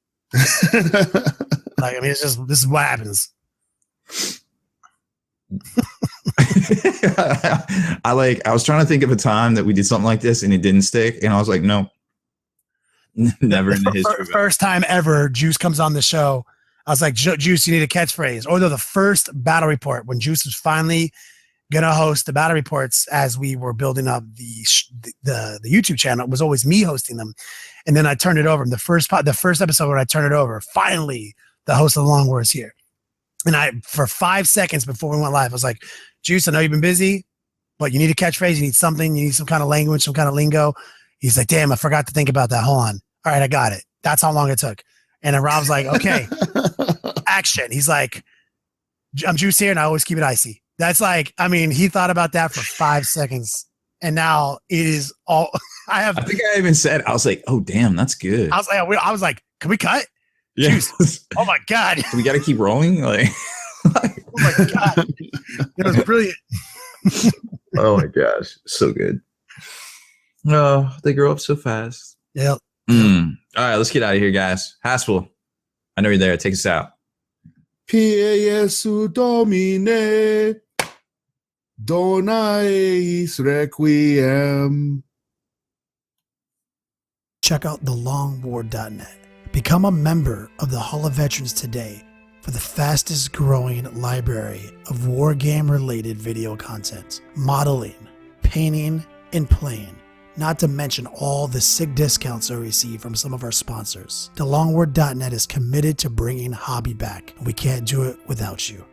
Speaker 4: Like, I mean, it's just, this is what happens.
Speaker 3: I was trying to think of a time that we did something like this and it didn't stick, and I was like, no, never in the history.
Speaker 4: First time ever Juice comes on the show, I was like, Juice, you need a catchphrase. Or the first battle report, when Juice was finally gonna host the battle reports as we were building up the YouTube channel, it was always me hosting them, and then I turned it over. The first episode when I turned it over, finally the host of the Long War is here. And for 5 seconds before we went live, I was like, Juice, I know you've been busy. but you need a catchphrase, you need something, you need some kind of language, some kind of lingo. He's like, damn, I forgot to think about that. Hold on. All right, I got it. That's how long it took. And then Rob's like, okay, action. He's like, I'm juice here and I always keep it icy. That's like, I mean, he thought about that for 5 seconds. And now it is all
Speaker 3: I think I even said, I was like, oh, damn, that's good.
Speaker 4: I was like, can we cut?
Speaker 3: Yeah.
Speaker 4: Juice. Oh my God.
Speaker 3: We got to keep rolling. Like,
Speaker 4: Oh my God. It was brilliant.
Speaker 3: oh my gosh. So good. Oh, they grow up so fast.
Speaker 4: Yep.
Speaker 3: All right, let's get out of here, guys. Haspel, I know you're there. Take us out.
Speaker 2: Pie Jesu Domine, dona eis requiem.
Speaker 4: Check out thelongwar.net. Become a member of the Hall of Veterans today for the fastest growing library of wargame related video content, modeling, painting, and playing. Not to mention all the sick discounts I receive from some of our sponsors. TheLongword.net is committed to bringing hobby back, and we can't do it without you.